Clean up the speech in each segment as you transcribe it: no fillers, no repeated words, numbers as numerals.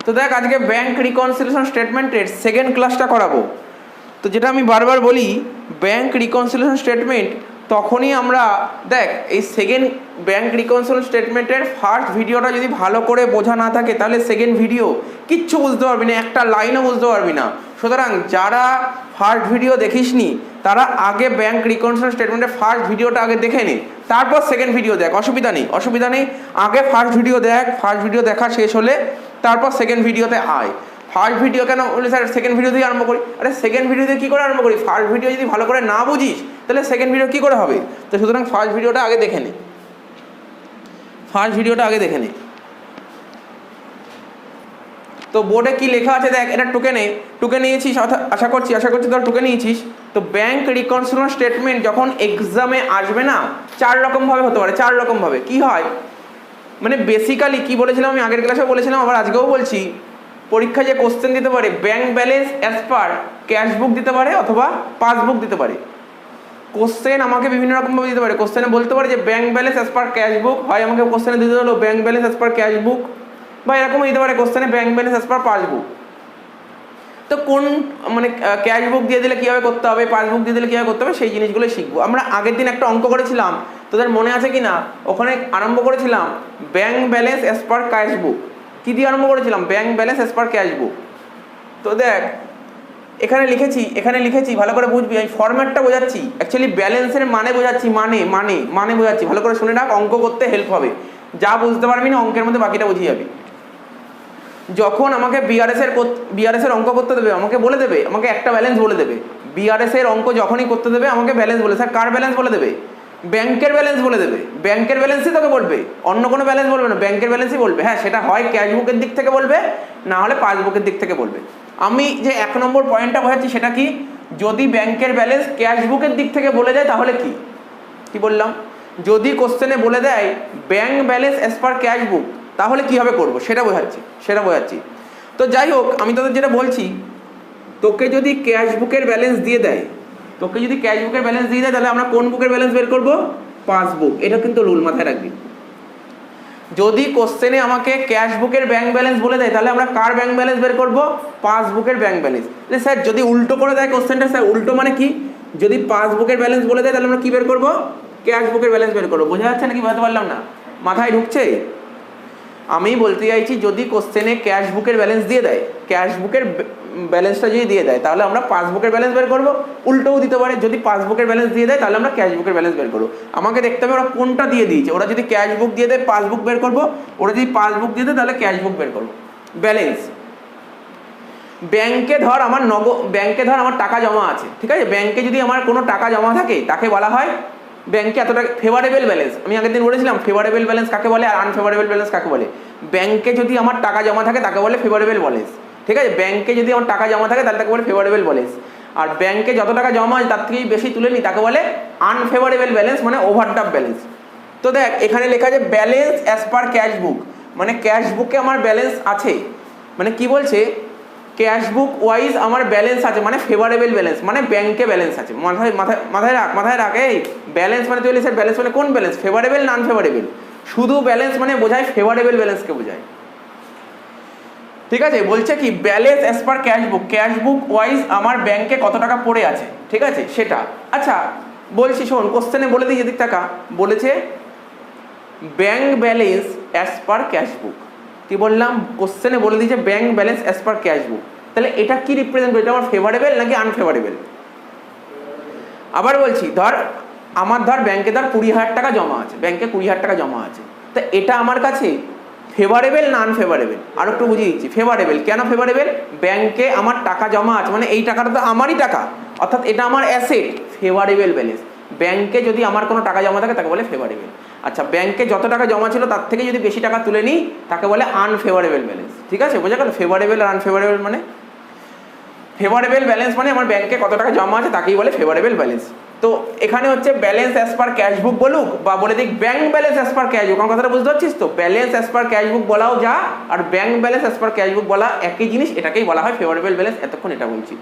তো দেখ আজকে ব্যাংক রিকনসিলিয়েশন স্টেটমেন্টের সেকেন্ড ক্লাসটা করাবো। তো যেটা আমি বারবার বলি, ব্যাংক রিকনসিলিয়েশন স্টেটমেন্ট তখনই আমরা দেখ এই সেকেন্ড ব্যাংক রিকনসিলিয়েশন স্টেটমেন্টের ফার্স্ট ভিডিওটা যদি ভালো করে বোঝা না থাকে তাহলে সেকেন্ড ভিডিও কিচ্ছু বুঝতে পারবি না, একটা লাইনও বুঝতে পারবি না। সুতরাং যারা ফার্স্ট ভিডিও দেখিসনি তারা আগে ব্যাংক রিকনসিলিয়েশন স্টেটমেন্টের ফার্স্ট ভিডিওটা আগে দেখে নে, তারপর সেকেন্ড ভিডিও দেখ, অসুবিধা নেই। আগে ফার্স্ট ভিডিও দেখ, ফার্স্ট ভিডিও দেখা শেষ হলে তারপর সেকেন্ড ভিডিওতে আয়। ফার্স্ট ভিডিও কেন বলি স্যার সেকেন্ড ভিডিও দিয়ে আরম্ভ করি? আরে সেকেন্ড ভিডিও দিয়ে কী করে আরম্ভ করি? ফার্স্ট ভিডিও যদি ভালো করে না বুঝিস তাহলে সেকেন্ড ভিডিও কী করে হবে? তো সুতরাং ফার্স্ট ভিডিওটা আগে দেখে নে, তো বোর্ডে কি লেখা আছে দেখ, এটা টুকে নিয়েছিস, আশা করছি তোর টুকে নিয়েছিস। তো ব্যাংক রিকনসিলিয়েশন স্টেটমেন্ট যখন এক্সামে আসবে না, চার রকমভাবে হতে পারে। কি হয় মানে বেসিক্যালি কি বলেছিলাম আমি আগের ক্লাসে বলেছিলাম, আবার আজকেও বলছি, পরীক্ষায় যে কোশ্চেন দিতে পারে bank balance as per cash বুক দিতে পারে অথবা পাসবুক দিতে পারে। কোশ্চেন আমাকে বিভিন্ন রকমভাবে দিতে পারে। কোশ্চেনে বলতে পারে যে bank balance as per cash বুক, হয় আমাকে কোশ্চেনে দিতে হলো bank balance as per cash বুক, বা এরকমও দিতে পারে কোশ্চেনে bank balance as per passbook. তো কোন মানে ক্যাশ বুক দিয়ে দিলে কীভাবে করতে হবে, পাসবুক দিয়ে দিলে কীভাবে করতে হবে, সেই জিনিসগুলোই শিখবো। আমরা আগের দিন একটা অঙ্ক করেছিলাম, তোদের মনে আছে কি না? ওখানে আরম্ভ করেছিলাম bank balance as per cash book. কী দিয়ে আরম্ভ করেছিলাম? Bank balance as per cash book. তো দেখ এখানে লিখেছি ভালো করে বুঝবি, আমি ফরম্যাটটা বোঝাচ্ছি, অ্যাকচুয়ালি ব্যালেন্সের মানে বোঝাচ্ছি, মানে বোঝাচ্ছি, ভালো করে শুনে রাখ, অঙ্ক করতে হেল্প হবে। যা বুঝতে পারবি না অঙ্কের মধ্যে বাকিটা বুঝিয়ে যাবি। যখন আমাকে বিআরএস এর অঙ্ক করতে দেবে, আমাকে বলে দেবে, আমাকে একটা ব্যালেন্স বলে দেবে। বিআরএস এর অঙ্ক যখনই করতে দেবে আমাকে ব্যালেন্স বলে, স্যার কার ব্যালেন্স বলে দেবে? ব্যাংকের ব্যালেন্স বলে দেবে। ব্যাংকের ব্যালেন্সই তোকে বলবে, অন্য কোনো ব্যালেন্স বলবে না, ব্যাংকের ব্যালেন্সই বলবে। হ্যাঁ, সেটা হয় ক্যাশ বুকের দিক থেকে বলবে, না হলে পাসবুকের দিক থেকে বলবে। আমি যে 1 নম্বর পয়েন্টটা বোঝাচ্ছি সেটা কি, যদি ব্যাংকের ব্যালেন্স ক্যাশ বুকের দিক থেকে বলে দেয় তাহলে কি বললাম? যদি কোশ্চেনে বলে দেয় bank balance as per cash বুক, তাহলে কীভাবে করবো সেটা বোঝাচ্ছি। তো যাই হোক, আমি তোদের যেটা বলছি, তোকে যদি ক্যাশ বুকের ব্যালেন্স দিয়ে দেয় তাহলে আমরা কোন বুকের ব্যালেন্স বের করবো? পাসবুক। এটা কিন্তু রুল মাথায় রাখবি। যদি কোশ্চেনে আমাকে ক্যাশ বুকের ব্যাংক ব্যালেন্স বলে দেয় তাহলে আমরা কার ব্যাংক ব্যালেন্স বের করবো? পাসবুকের ব্যাংক ব্যালেন্স। স্যার যদি উল্টো করে দেয় কোশ্চেনটা, স্যার উল্টো মানে কি? যদি পাসবুকের ব্যালেন্স বলে দেয় তাহলে আমরা কি বের করবো? ক্যাশ বুকের ব্যালেন্স বের করবো। বোঝা যাচ্ছে নাকি? বোঝাতে পারলাম না? মাথায় ঢুকছে? আমি বলতে চাইছি যদি কোশ্চেনে ক্যাশ বুকের ব্যালেন্স দিয়ে দেয়, ক্যাশ বুকের ব্যালেন্সটা যদি দিয়ে দেয় তাহলে আমরা পাসবুকের ব্যালেন্স বের করবো। উল্টোও দিতে পারে, যদি পাসবুকের ব্যালেন্স দিয়ে দেয় তাহলে আমরা ক্যাশ বুকের ব্যালেন্স বের করবো। আমাকে দেখতে হবে ওরা কোনটা দিয়ে দিয়েছে। ওরা যদি ক্যাশ বুক দিয়ে দেয় পাসবুক বের করবো, ওরা যদি পাসবুক দিয়ে দেয় তাহলে ক্যাশ বুক বের করবো। ব্যালেন্স ব্যাংকে ধর আমার টাকা জমা আছে, ঠিক আছে? ব্যাংকে যদি আমার কোনো টাকা জমা থাকে তাকে বলা হয় ব্যাংকে এত টাকা ফেভারেবল ব্যালেন্স। আমি আগের দিন বলেছিলাম ফেভারেবল ব্যালেন্স কাকে বলে আর আনফেভারেবল ব্যালেন্স কাকে বলে। ব্যাংকে যদি আমার টাকা জমা থাকে তাকে বলে ফেভারেবল ব্যালেন্স, ঠিক আছে? ব্যাংকে যদি আমার টাকা জমা থাকে তাহলে তাকে বলে ফেভারেবল ব্যালেন্স। আর ব্যাংকে যত টাকা জমা হয় তার থেকেই বেশি তুলে নিই তাকে বলে আনফেভারেবল ব্যালেন্স, মানে ওভারড্রাফট ব্যালেন্স। তো দেখ এখানে লেখা আছে ব্যালেন্স অ্যাজ পার ক্যাশ বুক, মানে ক্যাশ বুকে আমার ব্যালেন্স আছে, মানে কি বলছে? ক্যাশ বুক ওয়াইজ আমার ব্যালেন্স আছে, মানে ফেভারেবল ব্যালেন্স, মানে ব্যাংকে ব্যালেন্স আছে। মাথায় রাখ এই ব্যালেন্স মানে তুই বলি স্যার ব্যালেন্স মানে কোন ব্যালেন্স? ফেভারেবল না আনফেভারেবল? শুধু ব্যালেন্স মানে বোঝায় ফেভারেবল ব্যালেন্সকে বোঝায়, ঠিক আছে? বলছে কি ব্যালেন্স অ্যাজ পার ক্যাশ বুক ওয়াইজ আমার ব্যাংকে কত টাকা পড়ে আছে, ঠিক আছে? সেটা আচ্ছা বলছি শোন, কোশ্চেনে বলে দিই এদিক টাকা বলেছে bank balance as per cash বুক। কি বললাম? কোশ্চেনে বলে দিয়েছে bank balance as per cash বুক। তাহলে এটা কি রিপ্রেজেন্ট করে? এটা আমার ফেভারেবল নাকি আনফেভারেবল? আবার বলছি আমার ব্যাংকে 20,000 টাকা জমা আছে, ব্যাংকে 20,000 টাকা জমা আছে। তা এটা আমার কাছে ফেভারেবল না আনফেভারেবল? আর একটু বুঝিয়ে দিচ্ছি, ফেভারেবল। কেন ফেভারেবল? ব্যাংকে আমার টাকা জমা আছে, মানে এই টাকাটা তো আমারই টাকা, অর্থাৎ এটা আমার অ্যাসেট, ফেভারেবল ব্যালেন্স। ব্যাংকে যদি আমার কোনো টাকা জমা থাকে তাকে বলে ফেভারেবল। আচ্ছা, ব্যাংকে যত টাকা জমা ছিল তার থেকে যদি বেশি টাকা তুলে নিই তাকে বলে আনফেভারেবল ব্যালেন্স, ঠিক আছে? বোঝা গেল? ফেভারেবল আর আনফেভারেবল মানে, ফেভারেবল ব্যালেন্স মানে আমার ব্যাংকে কত টাকা জমা আছে তাকেই বলে ফেভারেবল ব্যালেন্স। তো এখানে হচ্ছে balance as per cash book বলুক বা বলে দিক bank balance as per cash book, আমার কথাটা বুঝতে পারছিস তো? Balance as per cash book বলাও যা আর bank balance as per cash book বলা একই জিনিস, এটাকেই বলা হয় ফেভারেবল ব্যালেন্স। এতক্ষণ এটা বলছি।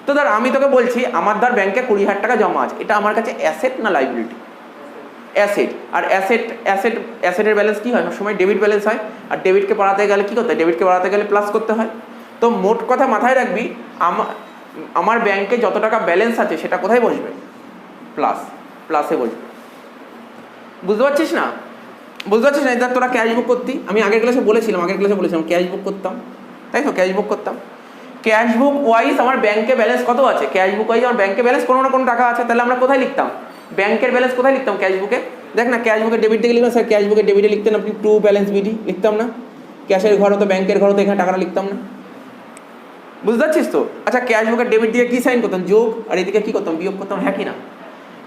তো আমি তোকে বলছি আমার ব্যাংকে 20,000 টাকা জমা আছে, এটা আমার কাছে অ্যাসেট না লাইবিলিটি? অ্যাসেট, আর অ্যাসেটের ব্যালেন্স কী হয়, সবসময় ডেবিট ব্যালেন্স হয়, আর ডেবিটকে বাড়াতে গেলে কী করতে হয়, ডেবিটকে বাড়াতে গেলে প্লাস করতে হয়। তো মোট কথা মাথায় রাখবি, আমার ব্যাংকে যত টাকা ব্যালেন্স আছে সেটা কোথায় বসবে, প্লাসে বসবে। বুঝতে পারছিস না? এটা তোরা ক্যাশ বুক করতি, আমি আগের ক্লাসে বলেছিলাম ক্যাশ বুক করতাম, তাই তো ক্যাশ বুক করতাম। ক্যাশ বুক ওয়াইজ আমার ব্যাংকে ব্যালেন্স কত আছে, ক্যাশ বুক ওয়াইজ আমার ব্যাংকে ব্যালেন্স কোনো না কোনো টাকা আছে, তাহলে আমরা কোথায় লিখতাম, ব্যাংকের ব্যালেন্স কোথায় লিখতাম, ক্যাশ বুকে। দেখ না, ক্যাশ বুকে ডেবিট দিকে লিখলাম স্যার, ক্যাশ বুকে ডেবিটে লিখতেন আপনি টু ব্যালেন্স বিডি লিখতাম না, ক্যাশের ঘর হতো ব্যাংকের ঘর হতো, এখানে টাকাটা লিখতাম না। বুঝতে পারছিস তো? আচ্ছা, ক্যাশ বুকের ডেবিট দিয়ে কী সাইন করতাম, যোগ, আর এদিকে কী করতাম, বিয়োগ করতাম, হ্যাঁ কি না?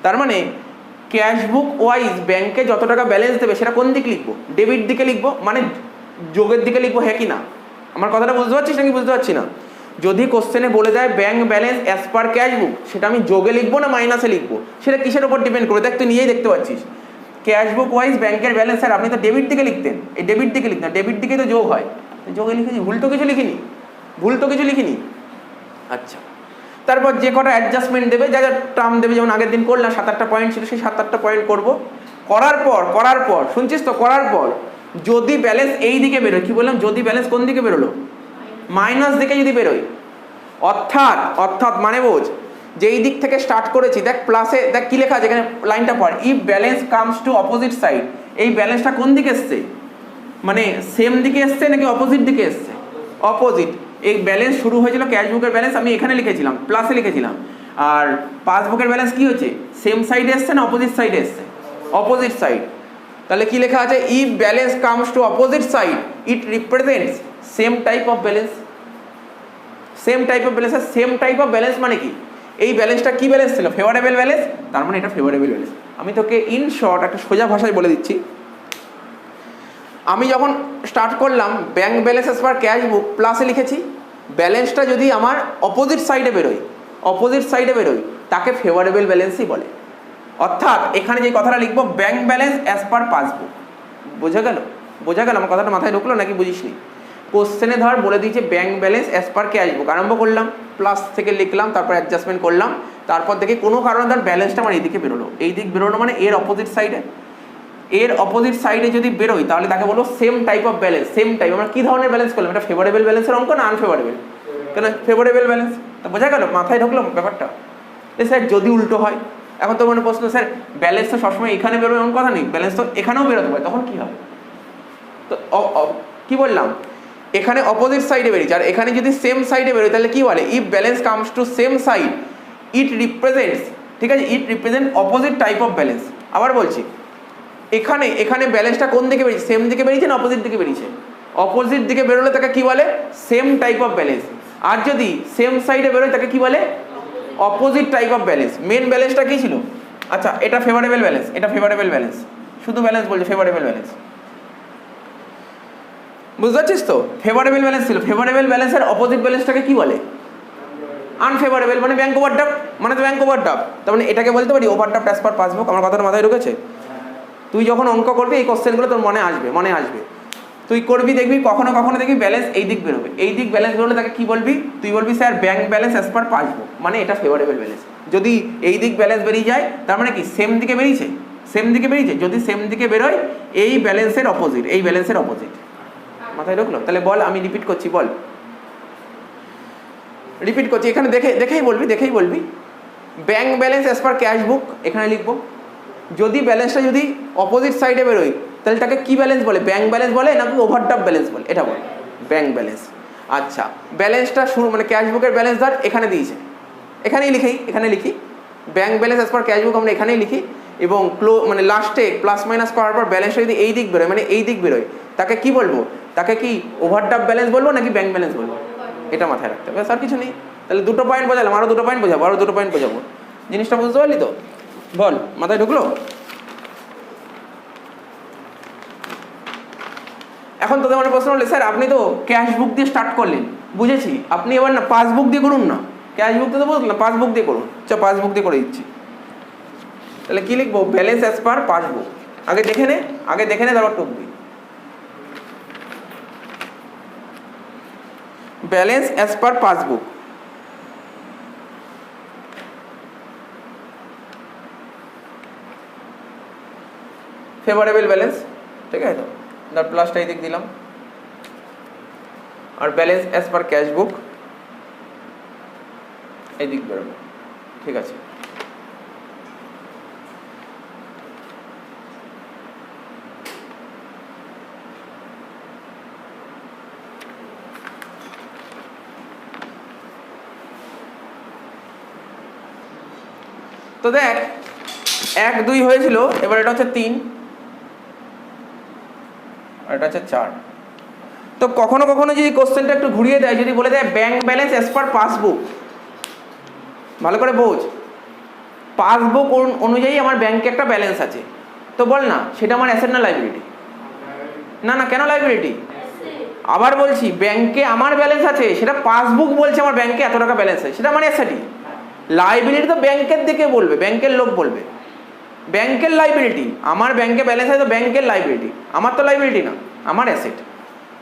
তার মানে ক্যাশ বুক ওয়াইজ ব্যাংকে যত টাকা ব্যালেন্স দেবে সেটা কোন দিকে লিখবো, ডেবিট দিকে লিখবো, মানে যোগের দিকে লিখবো, হ্যাঁ কি না? আমার কথাটা বুঝতে পারছিস নাকি বুঝতে পারছি না? যদি কোশ্চেনে বলে দেয় bank balance as per cash বুক, সেটা আমি যোগে লিখবো না মাইনাসে লিখবো, সেটা কিসের উপর ডিপেন্ড করে, দেখ তুই নিজেই দেখতে পাচ্ছিস। ক্যাশ বুক ওয়াইজ ব্যাংকের ব্যালেন্স, স্যার আপনি তো ডেবিট দিকে লিখতেন, এই ডেবিট দিকে লিখতেন, ডেবিট দিকে তো যোগ হয়, যোগে লিখেছি, ভুল তো কিছু লিখিনি। আচ্ছা, তারপর যে কটা অ্যাডজাস্টমেন্ট দেবে, যা যা টার্ম দেবে, যেমন আগের দিন করলাম 7-8টা পয়েন্ট ছিল, সেই 7-8টা পয়েন্ট করবো। করার পর শুনছিস তো, করার পর যদি ব্যালেন্স এই দিকে বেরোয়, কি বললাম, যদি ব্যালেন্স কোন দিকে বেরোলো, মাইনাস দিকে যদি বেরোয়, অর্থাৎ মানে বোঝ, যেই দিক থেকে স্টার্ট করেছি, দেখ প্লাসে, দেখ কি লেখা আছে এখানে, লাইনটা পড়, if balance comes two opposite side, এই ব্যালেন্সটা কোন দিকে এসছে, মানে সেম দিকে এসছে নাকি অপোজিট দিকে এসছে, অপোজিট। এই ব্যালেন্স শুরু হয়েছিল, ক্যাশ বুকের ব্যালেন্স আমি এখানে লিখেছিলাম, প্লাসে লিখেছিলাম, আর পাসবুকের ব্যালেন্স কি হচ্ছে, সেম সাইডে এসছে না অপোজিট সাইডে এসছে, অপোজিট সাইড। তাহলে কি লেখা আছে, if balance comes two opposite side it represents same type of balance. Same type of balance মানে কি, এই ব্যালেন্সটা কি ব্যালেন্স ছিল, ফেভারেবল ব্যালেন্স, তার মানে এটা ফেভারেবল ব্যালেন্স। আমি তোকে ইন শর্ট একটা সোজা ভাষায় বলে দিচ্ছি, আমি যখন স্টার্ট করলাম bank balance as per cash বুক, প্লাসে লিখেছি, ব্যালেন্সটা যদি আমার অপোজিট সাইডে বেরোয় তাকে ফেভারেবল ব্যালেন্সই বলে। অর্থাৎ এখানে যে কথাটা লিখবো, bank balance as per passbook. বোঝা গেল আমার কথাটা মাথায় ঢুকলো নাকি বুঝিসনি? কোশ্চেনে ধর বলে দিয়েছে bank balance as per cash বুক, আরম্ভ করলাম, প্লাস থেকে লিখলাম, তারপর অ্যাডজাস্টমেন্ট করলাম, তারপর দেখে কোনো কারণে ধর ব্যালেন্সটা আমার এইদিকে বেরোলো, মানে এর অপোজিট সাইডে যদি বেরোয় তাহলে তাকে বলবো সেম টাইপ অফ ব্যালেন্স। আমরা কি ধরনের ব্যালেন্স করলাম, এটা ফেভারেবল ব্যালেন্সের অঙ্ক না আনফেভারেবল, কেন ফেভারেবল ব্যালেন্স, তা বোঝা গেল, মাথায় ঢুকলো ব্যাপারটা। স্যার যদি উল্টো হয়, এখন তো মানে প্রশ্ন, স্যার ব্যালেন্স তো সবসময় এখানে বেরোবে এমন কথা নেই, ব্যালেন্স তো এখানেও বেরোতে পারে, তখন কি হবে? তো কি বললাম, এখানে অপোজিট সাইডে বেরিয়েছে, আর এখানে যদি সেম সাইডে বেরোয় তাহলে কি বলে, if balance comes to same side it represents, ঠিক আছে, it represent opposite type of balance. আবার বলছি, এখানে ব্যালেন্সটা কোন দিকে বেরিয়েছে, সেম দিকে বেরিয়েছে না অপোজিট দিকে বেরিয়েছে, অপোজিট দিকে বেরোলে তাকে কি বলে, সেম টাইপ অফ ব্যালেন্স। আর যদি সেম সাইডে বেরোয় তাকে কি বলে, opposite type of balance. Main ব্যালেন্সটা কি ছিল, আচ্ছা এটা ফেভারেবল ব্যালেন্স, শুধু ব্যালেন্স বলছে, ফেভারেবল ব্যালেন্স, বুঝতে পারছিস তো? ফেভারেবল ব্যালেন্স ছিল, ফেভারেবল ব্যালেন্সের অপোজিট ব্যালেন্সটাকে কি বলে, আনফেভারেবল, মানে ব্যাংক ওভারড্রাফট, তার মানে এটাকে বলতে পারি ওভারড্রাফট অ্যাজ পার পাসবুক। আমার কথাটা মাথায় ঢুকেছে? তুই যখন অঙ্ক করবি এই কোশ্চেনগুলো তোর মনে আসবে, তুই করবি, দেখবি কখনো দেখবি ব্যালেন্স এই দিক বেরোবে, ব্যালেন্স বেরোলে তাকে কি বলবি, তুই বলবি sir bank balance as per passbook, মানে এটা ফেভারেবল ব্যালেন্স। যদি এই দিক ব্যালেন্স বেরিয়ে যায় তার মানে কি সেম দিকে বেরিয়েছে, যদি সেম দিকে বেরোয় এই ব্যালেন্সের অপোজিট। মাথায় ঢুকলো? তাহলে বল, আমি রিপিট করছি, এখানে দেখেই বলবি bank balance as per cash বুক, এখানে লিখবো। যদি ব্যালেন্সটা যদি অপোজিট সাইডে বেরোয় তাহলে তাকে কি ব্যালেন্স বলে, ব্যাংক ব্যালেন্স বলে নাকি ওভারড্রাফট ব্যালেন্স বলে, এটা বল, ব্যাংক ব্যালেন্স। আচ্ছা, ব্যালেন্সটা শুরু মানে ক্যাশ বুকের ব্যালেন্স ধর এখানে দিয়েছে, এখানে লিখি bank balance as per cash বুক, আমরা এখানেই লিখি, এবং মানে লাস্টে প্লাস মাইনাস করার পর ব্যালেন্সটা যদি এই দিক বেরোয়, মানে এই দিক বেরোয়, তাকে কি বলবো, তাকে কি ওভারড্রাফট ব্যালেন্স বলবো নাকি ব্যাংক ব্যালেন্স বলবো, এটা মাথায় রাখতে হবে, আর কিছু নেই। তাহলে 2টো পয়েন্ট বোঝালাম, আরও 2টো পয়েন্ট বোঝাবো, জিনিসটা বুঝতে পারলি তো? বল, মাথায় ঢুকলো? এখন তোদের মানে প্রশ্ন হলে, স্যার আপনি তো ক্যাশ বুক দিয়ে স্টার্ট করলেন, বুঝেছি, আপনি এবার না পাসবুক দিয়ে করুন না, ক্যাশ বুক তো বুঝলেন না, পাসবুক দিয়ে করুন। আচ্ছা, পাসবুক দিয়ে করে দিচ্ছি। তাহলে কি লিখবো, ব্যালেন্স অ্যাজ পার পাসবুক। আগে দেখে নে তারপর টুকবি, balance as per passbook. Favourable balance, ঠিক আছে তো, তার প্লাসটা এই দিক দিলাম, আর balance as per cash book এই দিক বেরোবে, ঠিক আছে। তো দেখ 1 2 হয়েছিল, এবার এটা হচ্ছে 3 আর এটা হচ্ছে 4। তো কখনো কখনো যদি কোশ্চেনটা একটু ঘুরিয়ে দেয়, যদি বলে দেয় bank balance as per passbook, ভালো করে বোঝ, পাসবুক অনুযায়ী আমার ব্যাংকে একটা ব্যালেন্স আছে, তো বল না সেটা আমার অ্যাসেট না লাইবিলিটি? না না, কেন লাইবিলিটি? আবার বলছি, ব্যাংকে আমার ব্যালেন্স আছে, সেটা পাসবুক বলছে আমার ব্যাংকে এত টাকা ব্যালেন্স আছে, সেটা মানে অ্যাসেটই। লাইবিলিটি তো ব্যাংকের দিকে বলবে, ব্যাংকের লোক বলবে, ব্যাংকের লাইবিলিটি, আমার ব্যাংকে ব্যালেন্স আছে তো ব্যাংকের লাইবিলিটি, আমার তো লাইবিলিটি না, আমার অ্যাসেট।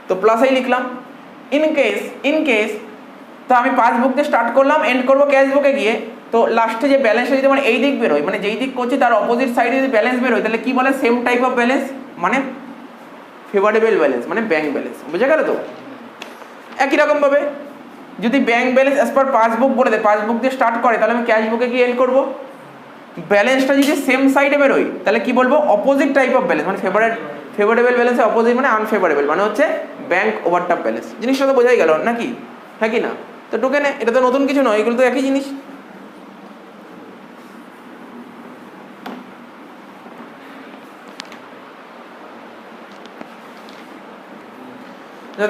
তো প্লাসেই লিখলাম। ইন কেস তো আমি পাসবুক দিয়ে স্টার্ট করলাম, এন্ড করবো ক্যাশ বুকে গিয়ে, তো লাস্টে যে ব্যালেন্সটা যদি আমার এই দিক বেরোয়, মানে যেই দিক করছি তার অপোজিট সাইডে যদি ব্যালেন্স বেরোয়, তাহলে কি বলে? সেম টাইপ অফ ব্যালেন্স, মানে ফেভারেবল ব্যালেন্স, মানে ব্যাংক ব্যালেন্স। বুঝে গেল তো? একই রকমভাবে যদি bank balance as per passbook বলে দেয়, পাসবুক দিয়ে স্টার্ট করে, তাহলে আমি ক্যাশ বুকে গিয়ে এন্ড করবো। ব্যালেন্সটা যদি সেম সাইডে বেরোয়, তাহলে কি বলবো? অপোজিট টাইপ অফ ব্যালেন্স, মানে ফেভারেবল ব্যালেন্সের অপোজিট মানে আনফেভারেবল, মানে হচ্ছে ব্যাংক ওভারড্রাফট ব্যালেন্স। জিনিসটা তো বোঝাই গেল নাকি? হ্যাঁ কি না? তো ঢুকে নে, এটা তো নতুন কিছু নয়, এগুলো তো একই জিনিস।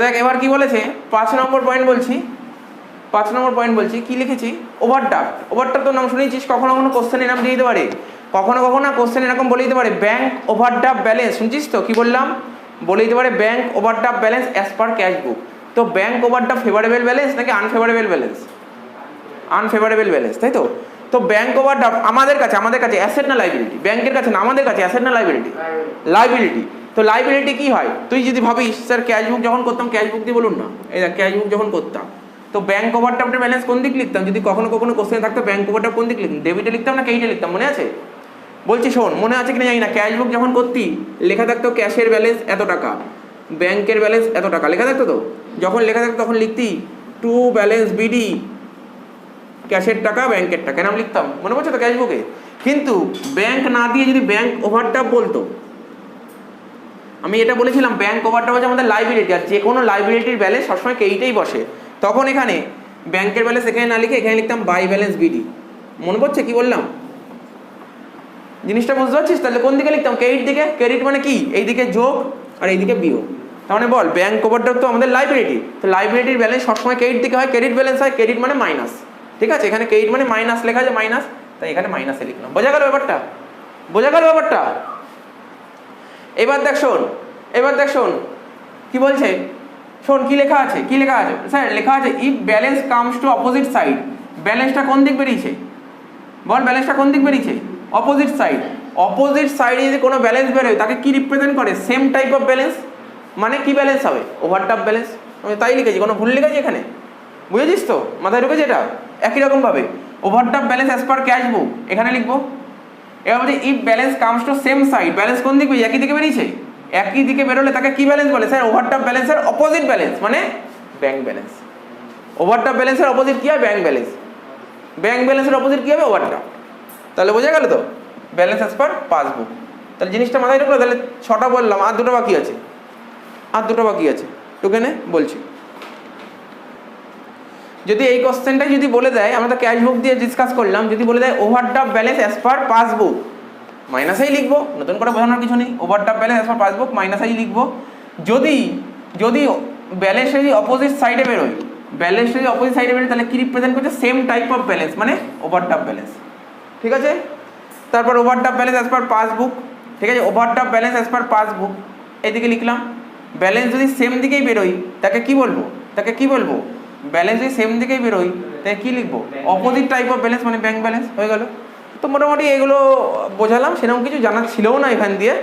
দেখ এবার কি বলেছে, 5 নম্বর পয়েন্ট বলছি, কি লিখেছি? ওভারড্রাফট তো নাম শুনেছিস, কখনো কখনো কোশ্চেনের নাম দিয়ে দিতে পারে, কখনো কখনো কোশ্চেন এরকম বলে দিতে পারে ব্যাংক ওভারড্রাফট ব্যালেন্স। শুনছিস তো কি বললাম? বলে দিতে পারে bank overdraft balance as per cash book. তো ব্যাংক ওভারড্রাফট ফেভারেবল ব্যালেন্স নাকি আনফেভারেবল ব্যালেন্স? আনফেভারেবল ব্যালেন্স, তাই তো? তো ব্যাংক ওভারড্রাফট আমাদের কাছে অ্যাসেট না লাইবিলিটি? ব্যাংকের কাছে না, আমাদের কাছে অ্যাসেট না লাইবিলিটি? লাইবিলিটি। তো লাইবিলিটি কি হয়? তুই যদি ভাবিস স্যার ক্যাশ বুক যখন করতাম, ক্যাশ বুক দিয়ে বলুন না, এই দেখ ক্যাশ বুক যখন করতাম, তো ব্যাংক ওভারড্রাফটের ব্যালেন্স কোন দিক লিখতাম? যদি কখনো কখনো কোশ্চেন থাকতো ব্যাংক ওভারড্রাফট কোন দিক লিখতাম? ডেবিটে লিখতাম না ক্রেডিটে লিখতাম? মনে আছে? বলছি শোন, মনে আছে কিনা জানি না, ক্যাশ বুক যখন করতি লেখা থাকতো ক্যাশের ব্যালেন্স এত টাকা, ব্যাংকের ব্যালেন্স এত টাকা লেখা থাকতো। তো যখন লেখা থাকতো তখন লিখতি টু ব্যালেন্স বিডি, ক্যাশের টাকা ব্যাংকের টাকা, নাম লিখতাম, মনে পড়ছে তো ক্যাশ বুকে? কিন্তু ব্যাংক না দিয়ে যদি ব্যাংক ওভারড্রাফট বলতো, আমি এটা বলেছিলাম ব্যাংক ওভারড্রাফট হচ্ছে আমাদের লাইবিলিটি, আর যে কোনো লাইবিলিটির ব্যালেন্স সবসময় ক্রেডিটেই বসে। তখন এখানে ব্যাংকের ব্যালেন্স এখানে না লিখে এখানে লিখতাম বাই ব্যালেন্স বিডি। মনে পড়ছে কি বললাম? জিনিসটা বুঝতে পারছিস? তাহলে কোন দিকে লিখতাম? ক্রেডিট দিকে। ক্রেডিট মানে কি? এইদিকে যোগ আর এইদিকে বিয়োগ। তার মানে বল ব্যাংক ওভারড্রাফট তো আমাদের লাইবিলিটি, তো লাইবিলিটির ব্যালেন্স সবসময় ক্রেডিট দিকে হয়, ক্রেডিট ব্যালেন্স হয়, ক্রেডিট মানে মাইনাস। ঠিক আছে, এখানে ক্রেডিট মানে মাইনাস লেখা আছে, মাইনাস, তাই এখানে মাইনাসে লিখলাম। বোঝা গেল ব্যাপারটা? এবার দেখ শোন কি বলছে, শোন কি লেখা আছে স্যার? লেখা আছে if balance comes two opposite side. ব্যালেন্সটা কোন দিক বেরিয়েছে? বল ব্যালেন্সটা কোন দিক বেরিয়েছে? অপোজিট সাইডে যদি কোনো ব্যালেন্স বেরোয় তাকে কি রিপ্রেজেন্ট করে? সেম টাইপ অফ ব্যালেন্স, মানে কি ব্যালেন্স হবে? Overdraft balance. আমি তাই লিখেছি, কোনো ভুল লিখেছি এখানে? বুঝেছিস তো? মাথায় ঢুকেছে এটা? একই রকমভাবে overdraft balance as per cash বুক এখানে লিখবো। এবার বলছি if balance comes to same side, balance কোন দিক বেরিয়েছে? একই দিকে বেরিয়েছে। একই দিকে বেরোলে তাকে কি ব্যালেন্স বলে? স্যার ওভারড্রাফট ব্যালেন্সের অপোজিট ব্যালেন্স, মানে ব্যাংক ব্যালেন্স। ওভারড্রাফট ব্যালেন্সের অপোজিট কি হয়? Bank balance. ব্যাংক ব্যালেন্সের অপোজিট কি হবে? ওভারড্রাফট। তাহলে বোঝা গেল তো? Balance as per passbook. তাহলে জিনিসটা মাথায় ঢুকলো? তাহলে 6টা বললাম, আর 2টো বাকি আছে, টুকেনে বলছি। যদি এই কোশ্চেনটাই যদি বলে দেয়, আমরা তো ক্যাশ বুক দিয়ে ডিসকাস করলাম, যদি বলে দেয় overdraft balance as per passbook, মাইনাসেই লিখবো, নতুন করে বোঝানোর কিছু নেই। Overdraft balance as per passbook মাইনাসেই লিখবো। যদি ব্যালেন্স যদি অপোজিট সাইডে বেরোয়, তাহলে কি রিপ্রেজেন্ট করছে? সেম টাইপ অফ ব্যালেন্স, মানে ওভারড্রাফট ব্যালেন্স। ঠিক আছে, তারপর overdraft balance as per passbook. ঠিক আছে, overdraft balance as per passbook এইদিকে লিখলাম। ব্যালেন্স যদি সেম দিকেই বেরোয় তাকে কি বলবো? ব্যালেন্স যদি সেম দিকেই বেরোয় তাকে কি লিখবো? অপোজিট টাইপ অফ ব্যালেন্স, মানে ব্যাংক ব্যালেন্স হয়ে গেল। তো মোটামুটি এগুলো বোঝালাম, সেরকম কিছু জানা ছিলও না এখান দিয়ে,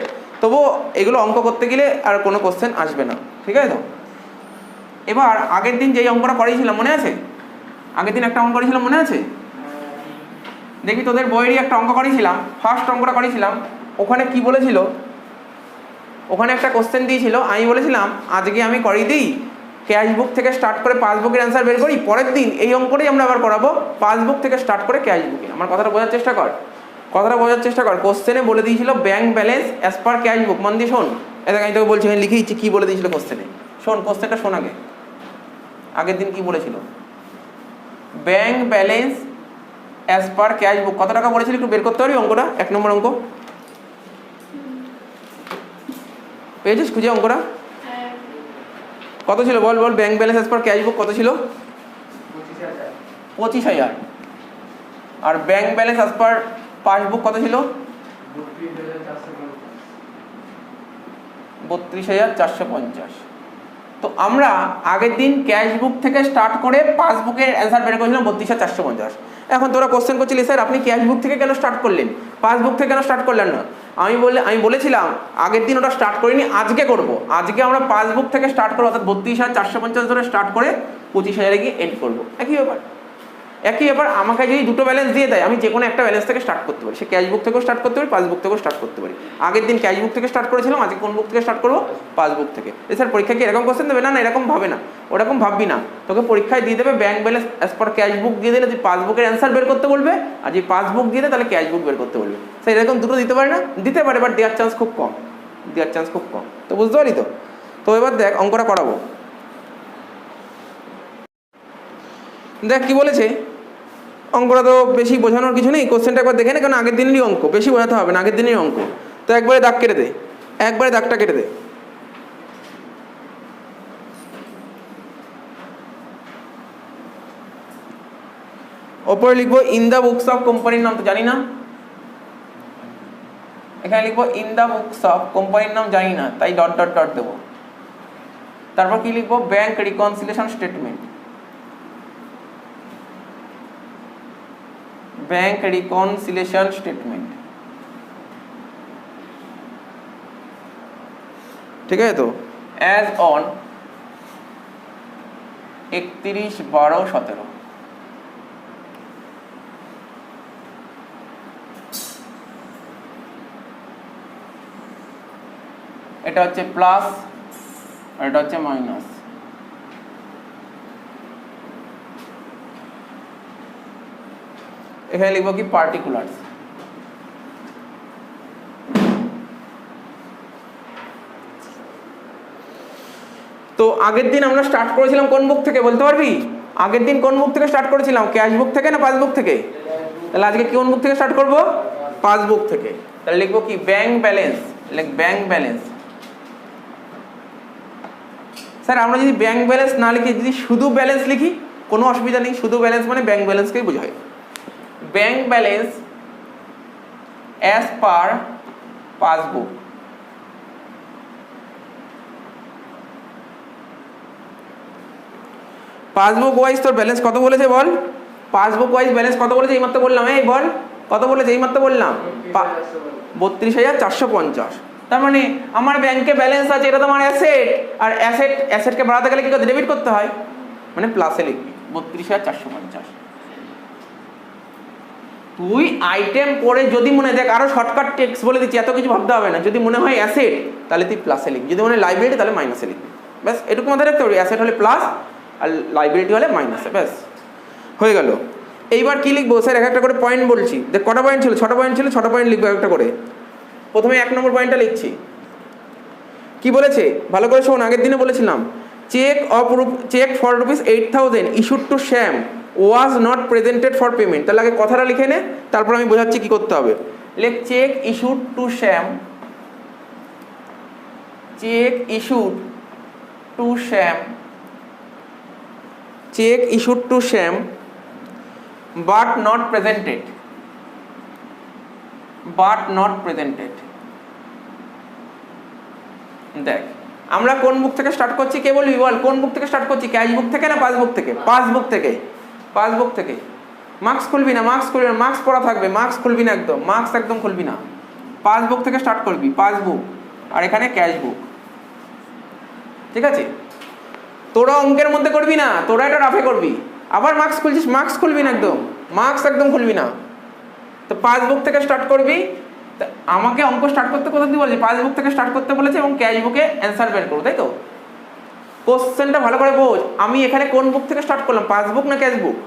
তবুও এগুলো অঙ্ক করতে গেলে আর কোনো কোশ্চেন আসবে না। ঠিক আছে তো? এবার আগের দিন যেই অঙ্কটা করিয়েছিলাম মনে আছে? মনে আছে? দেখি তোদের বইয়েরই একটা অঙ্ক করিয়েছিলাম, ফার্স্ট অঙ্কটা করিয়েছিলাম। ওখানে কি বলেছিল? ওখানে একটা কোশ্চেন দিয়েছিল, আমি বলেছিলাম আজকে আমি করিয়ে দিই, ক্যাশ বুক থেকে স্টার্ট করে পাসবুকের অ্যান্সার বের করি, পরের দিন এই অঙ্কটাই আমরা আবার করাবো পাসবুক থেকে স্টার্ট করে ক্যাশ বুকে। আমার কথাটা বোঝার চেষ্টা কর, কোশ্চেনে বলে দিয়েছিল bank balance as per cash বুক। মন দিয়ে শোন, এটা আমি তোকে বলছি, আমি লিখে দিচ্ছি কী বলে দিয়েছিল কোশ্চেনে। শোন কোশ্চেনটা, শোন আগে, আগের দিন কি বলেছিল। Bank balance as per cash book কত টাকা বলেছিল একটু বের করতে পারবি অঙ্কটা? 1 নম্বর অঙ্ক পেয়েছিস খুঁজে? অঙ্কটা কত ছিল বল বল? Bank balance as per cash book কত ছিল? 25,000। আর bank balance as per passbook কত ছিল? 32,450। তো আমরা আগের দিন ক্যাশ বুক থেকে স্টার্ট করে পাসবুকের অ্যান্সার বের করেছিলাম 32,450। এখন তোরা কোশ্চেন করছিলি স্যার আপনি ক্যাশ বুক থেকে কেন স্টার্ট করলেন, পাসবুক থেকে কেন স্টার্ট করলেন না? আমি বলেছিলাম আগের দিন ওটা স্টার্ট করিনি, আজকে করব। আজকে আমরা পাসবুক থেকে স্টার্ট করবো, অর্থাৎ 32,450 ধরে স্টার্ট করে 25,000 গিয়ে এন্ড করবো। একই ব্যাপার। আমাকে যদি দুটো ব্যালেন্স দিয়ে দেয়, আমি যে কোনো একটা ব্যালেন্স থেকে স্টার্ট করতে পারি। সে ক্যাশ বুক থেকেও স্টার্ট করতে পারি, পাসবুক থেকেও স্টার্ট করতে পারি। আগের দিন ক্যাশ বুক থেকে স্টার্ট করেছিলাম, আজকে কোন বুক থেকে স্টার্ট করবো? পাসবুক থেকে। স্যার পরীক্ষা কি এরকম কোশ্চেন দেবে? না না, এরকম ভাবে না, ওরকম ভাববি না। তোকে পরীক্ষায় দিয়ে দেবে bank balance as per cash বুক দিয়ে দিলে তুই পাসবুকের অ্যান্সার বের করতে বলবে, আর যদি পাসবুক দিয়ে দেয় তাহলে ক্যাশ বুক বের করতে বলবে। স্যার এরকম দুটো দিতে পারে না? দিতে পারে, বাট দেওয়ার চান্স খুব কম, তো বুঝতে পারি তো? তো এবার দেখ অঙ্কটা করাবো। দেখ কি বলেছে। অঙ্কটা তো বেশি বোঝানোর কিছু নেই, কোশ্চেনটা একবার দেখে নে, কারণ আগের দিনেরই অঙ্ক, বেশি বোঝাতে হবে না, আগের দিনেরই অঙ্ক। তো একবারে দাগ কেটে দে, একবারে দাগটা কেটে দে। ওপরে লিখবো ইন দ্য বুকস অফ, কোম্পানির নাম তো জানি না, এখানে লিখবো ইন দ্য বুকস অফ, কোম্পানির নাম জানি না, তাই ডট ডট ডট দেবো। তারপর কি লিখবো? Bank reconciliation statement, bank reconciliation statement, ঠিক আছে তো? As on 31/12/17। এটা হচ্ছে প্লাস আর এটা হচ্ছে মাইনাস। এখানে লিখবো কি? পার্টিকুলার্স। তো আগের দিন আমরা স্টার্ট করেছিলাম কোন বুক থেকে বলতে পারবি? আগের দিন কোন বুক থেকে স্টার্ট করেছিলাম? ক্যাশ বুক থেকে না পাসবুক থেকে? তাহলে আজকে কোন বুক থেকে স্টার্ট করব? পাসবুক থেকে। তাহলে লিখবো কি? Bank balance, bank balance. Sir আমরা যদি ব্যাংক ব্যালেন্স না লিখি, যদি শুধু ব্যালেন্স লিখি কোনো অসুবিধা নেই, শুধু ব্যালেন্স মানে ব্যাংক ব্যালেন্সকেই বোঝায়। Bank balance as per passbook, passbook wise তোর ব্যালেন্স কত বলেছে বল? পাসবুক ওয়াইজ ব্যালেন্স কত বলেছে এইমাত্র বললাম, এই বল কত বলেছে এইমাত্র বললাম? 32,450। তার মানে আমার ব্যাংকে ব্যালেন্স আছে, এটা তো আমার অ্যাসেট, আর অ্যাসেটকে বাড়াতে গেলে কি করতে? ডেবিট করতে হয়, মানে প্লাসে লিখবি 32,450। তুই আইটেম পড়ে যদি মনে, দেখ আরো শর্টকাট টেক্সট বলে দিচ্ছি, এত কিছু ভাবতে হবে না। যদি মনে হয় অ্যাসেট তাহলে তুই প্লাসে লিখবি, যদি মনে হয় লাইবিলিটি তাহলে মাইনাসে লিখবি। ব্যাস এটুকু মাথায় রাখতে পারবি, অ্যাসেট হলে প্লাস আর লাইবিলিটি হলে মাইনাসে, ব্যাস হয়ে গেল। এইবার কি লিখবো স্যার? এক একটা করে পয়েন্ট বলছি। দেখ কটা পয়েন্ট ছিল? 6টা পয়েন্ট ছিল, 6টা পয়েন্ট লিখবো একটা করে। প্রথমে 1 নম্বর পয়েন্টটা লিখছি। কি বলেছে ভালো করে শোন, আগের দিনে বলেছিলাম cheque for ₹8,000 issued to Shyam was not presented for payment. তাহলে আগে কথাটা লিখে নে, তারপর আমি বোঝাচ্ছি কি করতে হবে। লেখ cheque issued to Shyam, cheque issued to Shyam, cheque issued to Shyam but not presented, but not presented. দেখ আমরা কোন বুক থেকে স্টার্ট করছি, কে বলবি বল? কোন বুক থেকে স্টার্ট করছি? ক্যাশ বুক থেকে না পাসবুক থেকে? পাসবুক থেকে, পাসবুক থেকে। মার্কস খুলবি না, মার্কস খুলবি না, মার্কস পড়া থাকবে, মার্কস খুলবি না, একদম মার্কস একদম খুলবি না। পাসবুক থেকে স্টার্ট করবি, পাসবুক, আর এখানে ক্যাশ বুক, ঠিক আছে? তোরা অঙ্কের মধ্যে করবি না, তোরা এটা রাফে করবি। আবার মার্কস খুলছিস, মার্কস খুলবি না, একদম মার্কস একদম খুলবি না। তো পাসবুক থেকে স্টার্ট করবি, তা আমাকে অঙ্ক স্টার্ট করতে কোথা দিয়ে বলেছে? পাসবুক থেকে স্টার্ট করতে বলেছে এবং ক্যাশ বুকে অ্যান্সার বের করো, তাই তো? কোশ্চেনটা ভালো করে বোঝ। আমি এখানে কোন বুক থেকে স্টার্ট করলাম, পাসবুক না ক্যাশ বুক?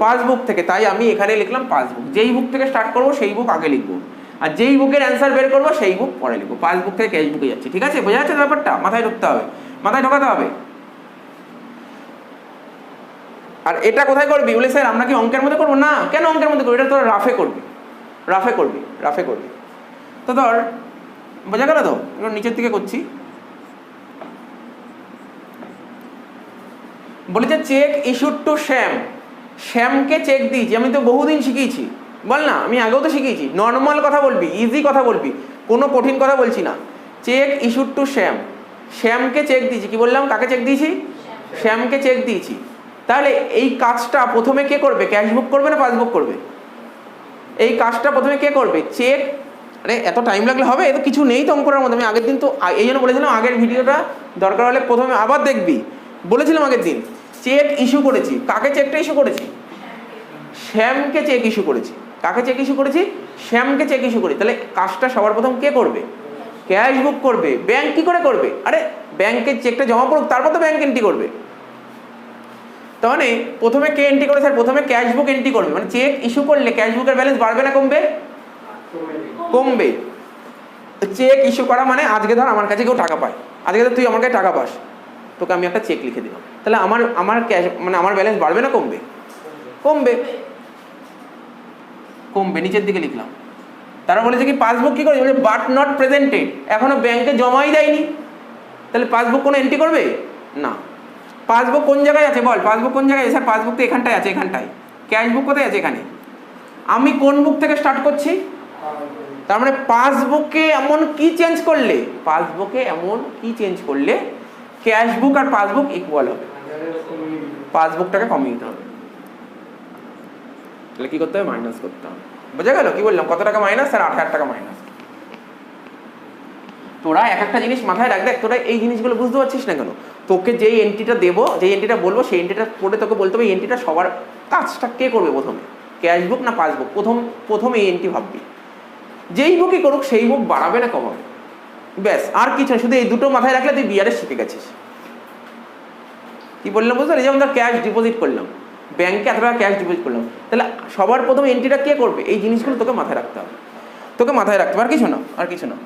পাসবুক থেকে, তাই আমি এখানে লিখলাম পাসবুক। যেই বুক থেকে স্টার্ট করবো সেই বুক আগে লিখবো, আর যেই বুকের অ্যান্সার বের করবো সেই বুক পরে লিখবো। পাসবুক থেকে ক্যাশ বুকে যাচ্ছে, ঠিক আছে? বোঝা যাচ্ছে ব্যাপারটা? মাথায় ঢুকতে হবে, মাথায় ঢোকাতে হবে। আর এটা কোথায় করবি? বলে স্যার আমরা কি অঙ্কের মধ্যে করবো? না, কেন অঙ্কের মধ্যে করবি? এটা তোর রাফে করবি, রাফে করবি, রাফে করবি। তো ধর, বোঝা গেল তো? নিচের দিকে করছি। বলেছে চেক ইস্যুড টু শ্যাম। শ্যামকে চেক দিয়েছি। আমি তো বহুদিন শিখিয়েছি, বল না? আমি আগেও তো শিখিয়েছি। নর্মাল কথা বলবি, ইজি কথা বলবি, কোনো কঠিন কথা বলছি না। চেক ইস্যুড টু শ্যাম, শ্যামকে চেক দিয়েছি। কি বললাম? কাকে চেক দিয়েছি? শ্যামকে চেক দিয়েছি। তাহলে এই কাজটা প্রথমে কে করবে? ক্যাশবুক করবে না পাসবুক করবে? এই কাজটা প্রথমে কে করবে? চেক। আরে এত টাইম লাগলে হবে? এত কিছু নেই তো অঙ্ক করার মধ্যে। আমি আগের দিন তো এই জন্য বলেছিলাম, আগের ভিডিওটা দরকার হলে প্রথমে আবার দেখবি। বলেছিলাম আগের দিন চেক ইস্যু করেছি। কাকে চেকটা ইস্যু করেছি? শ্যামকে চেক ইস্যু করেছি। কাকে চেক ইস্যু করেছি? শ্যামকে চেক ইস্যু করি। তাহলে কাজটা সবার প্রথম কে করবে? ক্যাশ বুক করবে। ব্যাংক কি করে করবে? আরে ব্যাংকের চেকটা জমা পড়ুক, তারপর তো ব্যাংক এন্ট্রি করবে। তাহলে প্রথমে কে এন্ট্রি করে? স্যার প্রথমে ক্যাশ বুক এন্ট্রি করবে। মানে চেক ইস্যু করলে ক্যাশ বুকের ব্যালেন্স বাড়বে না কমবে? কমবে। চেক ইস্যু করা মানে আজকে ধর আমার কাছে কেউ টাকা পায়, আজকে ধর তুই আমার কাছে টাকা পাস, তোকে আমি একটা চেক লিখে দিলাম, তাহলে আমার ক্যাশ মানে আমার ব্যালেন্স বাড়বে না কমবে? কমবে, কমবে। নিচের দিকে লিখলাম। তারা বলেছে কি পাসবুক কি করে? বলে বাট নট প্রেজেন্টেড, এখনো ব্যাংকে জমাই দেয়নি। তাহলে পাসবুক কোনো এন্ট্রি করবে না। পাসবুক কোন জায়গায় আছে বল? পাসবুক কোন জায়গায়? স্যার পাসবুক তো এখানটায় আছে, এখানটায়। ক্যাশ বুক কোথায় আছে? এখানে। আমি কোন বুক থেকে স্টার্ট করছি? তার মানে পাসবুকে এমন কি চেঞ্জ করলে, পাসবুকে এমন কি চেঞ্জ করলে ক্যাশ বুক আর পাসবুক ইকুয়াল হবে? পাসবুকটাকে কমিয়ে দিতে হবে। তাহলে কি করতে হবে? মাইনাস করতে হবে। বোঝা গেল কি বললাম? কত টাকা মাইনাস? স্যার 8,000 টাকা মাইনাস। তোরা এক একটা জিনিস মাথায় রাখ। দেখ তোরা এই জিনিসগুলো বুঝতে পারছিস না কেন? তোকে যেই এন্ট্রিটা দেবো, যেই এন্ট্রিটা বলবো, সেই এন্ট্রিটা পড়ে তোকে বলতে হবে এই এন্ট্রিটা সবার কাজটা কে করবে প্রথমে, ক্যাশ বুক না পাসবুক? প্রথম এই এন্ট্রি ভাববি। যেই বুকই করুক সেই বুক বাড়াবে না কমাবে, ব্যাস। আর কিছু শুধু এই দুটো মাথায় রাখলে তুই বিআরএস শিখে গেছিস। কি বললাম বুঝতে পারলি? যেমন ধর ক্যাশ ডিপোজিট করলাম, ব্যাংকে এত টাকা ক্যাশ ডিপোজিট করলাম, তাহলে সবার প্রথমে এন্ট্রিটা কে করবে? এই জিনিসগুলো তোকে মাথায় রাখতে হবে, তোকে মাথায় রাখতে হবে। আর কিছু না, আর কিছু না।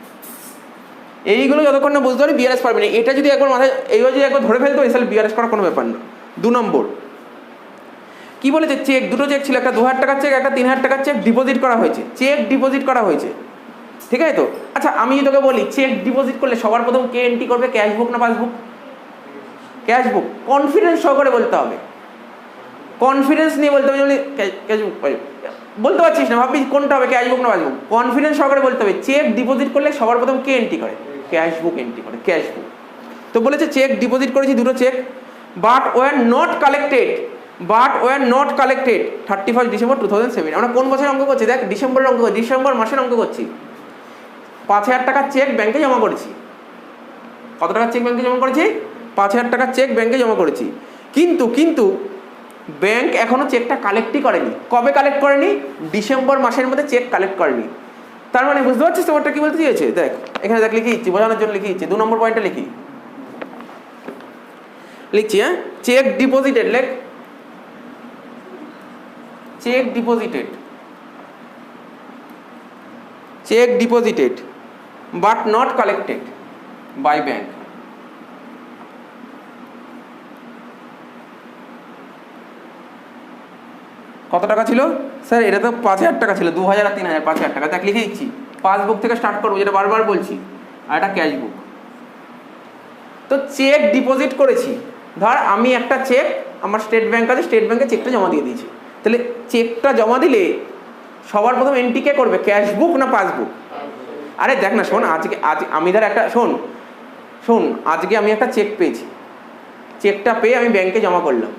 এইগুলো যতক্ষণ না বুঝতে পারি বিআরএস পারবি না। এটা যদি একবার মাথায়, এইভাবে যদি একবার ধরে ফেলতে হয় তাহলে বিআরএস করার কোনো ব্যাপার না। 2 নম্বর কি বলেছে? চেক, দুটো চেক ছিল, একটা 2,000 টাকার চেক, একটা 3,000 টাকার চেক ডিপোজিট করা হয়েছে। চেক ডিপোজিট করা হয়েছে, ঠিক আছে তো? আচ্ছা আমি তোকে বলি, চেক ডিপোজিট করলে সবার প্রথম কে এন্ট্রি করবে? ক্যাশ বুক না পাসবুক? ক্যাশ বুক। কনফিডেন্স সহকারে বলতে হবে, কনফিডেন্স নিয়ে বলতে হবে। ক্যাশ বুক বলতে পারছিস না, ভাববি কোনটা হবে, ক্যাশ বুক না পাসবুক? কনফিডেন্স সহকারে বলতে হবে চেক ডিপোজিট করলে সবার প্রথম কে এন্ট্রি করে? ক্যাশ বুক এন্ট্রি করে, ক্যাশ বুক। তো বলেছে চেক ডিপোজিট করেছি, দুটো cheque, but were not collected, but were not collected 31 December 2007। আমরা কোন বছরের অঙ্ক করছি? দেখ ডিসেম্বরের অঙ্ক, ডিসেম্বর মাসের অঙ্ক করছি। 5,000 টাকার চেক ব্যাংকে জমা করেছি। কত টাকার চেক ব্যাংকে জমা করেছি? 5,000 টাকার চেক ব্যাংকে জমা করেছি। কিন্তু ব্যাংক এখনো চেকটা কালেক্টই করেনি। কবে কালেক্ট করেনি? ডিসেম্বর মাসের মধ্যে চেক কালেক্ট করেনি। তার মানে বুঝতে পারছিস তোমারটা কি বলতে চেয়েছে? দেখ এখানে দেখ লিখে দিচ্ছি, বোঝানোর জন্য লিখে দিচ্ছি। 2 নম্বর পয়েন্টটা লিখছি। হ্যাঁ, চেক ডিপোজিটেড, লেখ cheque deposited, cheque deposited but not collected by bank. কত টাকা ছিল? স্যার এটা তো 5,000 টাকা ছিল, 2,000 আর 3,000, 5,000 টাকা। দেখ লিখে দিচ্ছি, পাসবুক থেকে স্টার্ট করবো, যেটা বারবার বলছি, আর এটা ক্যাশ বুক। তো চেক ডিপোজিট করেছি, ধর আমি একটা চেক, আমার স্টেট ব্যাংক আছে, স্টেট ব্যাংকে চেকটা জমা দিয়ে দিয়েছি। তাহলে চেকটা জমা দিলে সবার প্রথম এন্ট্রি কে করবে? ক্যাশ বুক না পাসবুক? আরে দেখ না, শোন, আজ আমি ধর একটা শোন আজকে আমি একটা চেক পেয়েছি, চেকটা পেয়ে আমি ব্যাংকে জমা করলাম।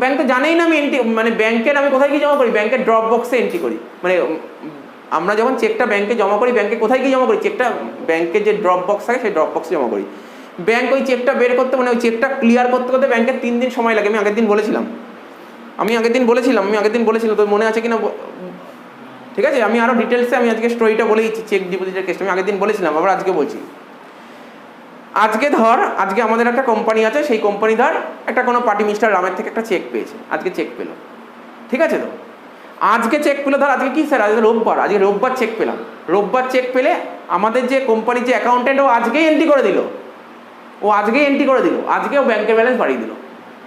ব্যাংক তো জানেই না আমি এন্ট্রি, মানে ব্যাংকের আমি কোথায় গিয়ে জমা করি? ব্যাংকের ড্রপ বক্সে এন্ট্রি করি। মানে আমরা যখন চেকটা ব্যাংকে জমা করি, ব্যাংকে কোথায় গিয়ে জমা করি? চেকটা ব্যাংকের যে ড্রপ বক্স থাকে সেই ড্রপ বক্সে জমা করি। ব্যাংক ওই চেকটা বের করতে, মানে ওই চেকটা ক্লিয়ার করতে ব্যাংকের 3 দিন সময় লাগে। আমি আগের দিন বলেছিলাম, তোর মনে আছে কিনা? ঠিক আছে, আমি আরও ডিটেলসে আমি আজকে স্টোরিটা বলে দিচ্ছি চেক ডিপোজিটের কেসটা। আমি আগের দিন বলেছিলাম, আবার আজকে বলছি। আজকে আমাদের একটা কোম্পানি আছে, সেই কোম্পানি ধর একটা কোনো পার্টি মিস্টার রামের থেকে একটা চেক পেয়েছে, আজকে চেক পেলো, ঠিক আছে। তো আজকে চেক পেলো, ধর আজকে কি স্যার, আজকে রোববার, আজকে রোববার চেক পেলাম। রোববার চেক পেলে আমাদের যে কোম্পানির যে অ্যাকাউন্টেন্ট, ও আজকেই এন্ট্রি করে দিল, আজকেও ব্যাংকের ব্যালেন্স বাড়িয়ে দিল,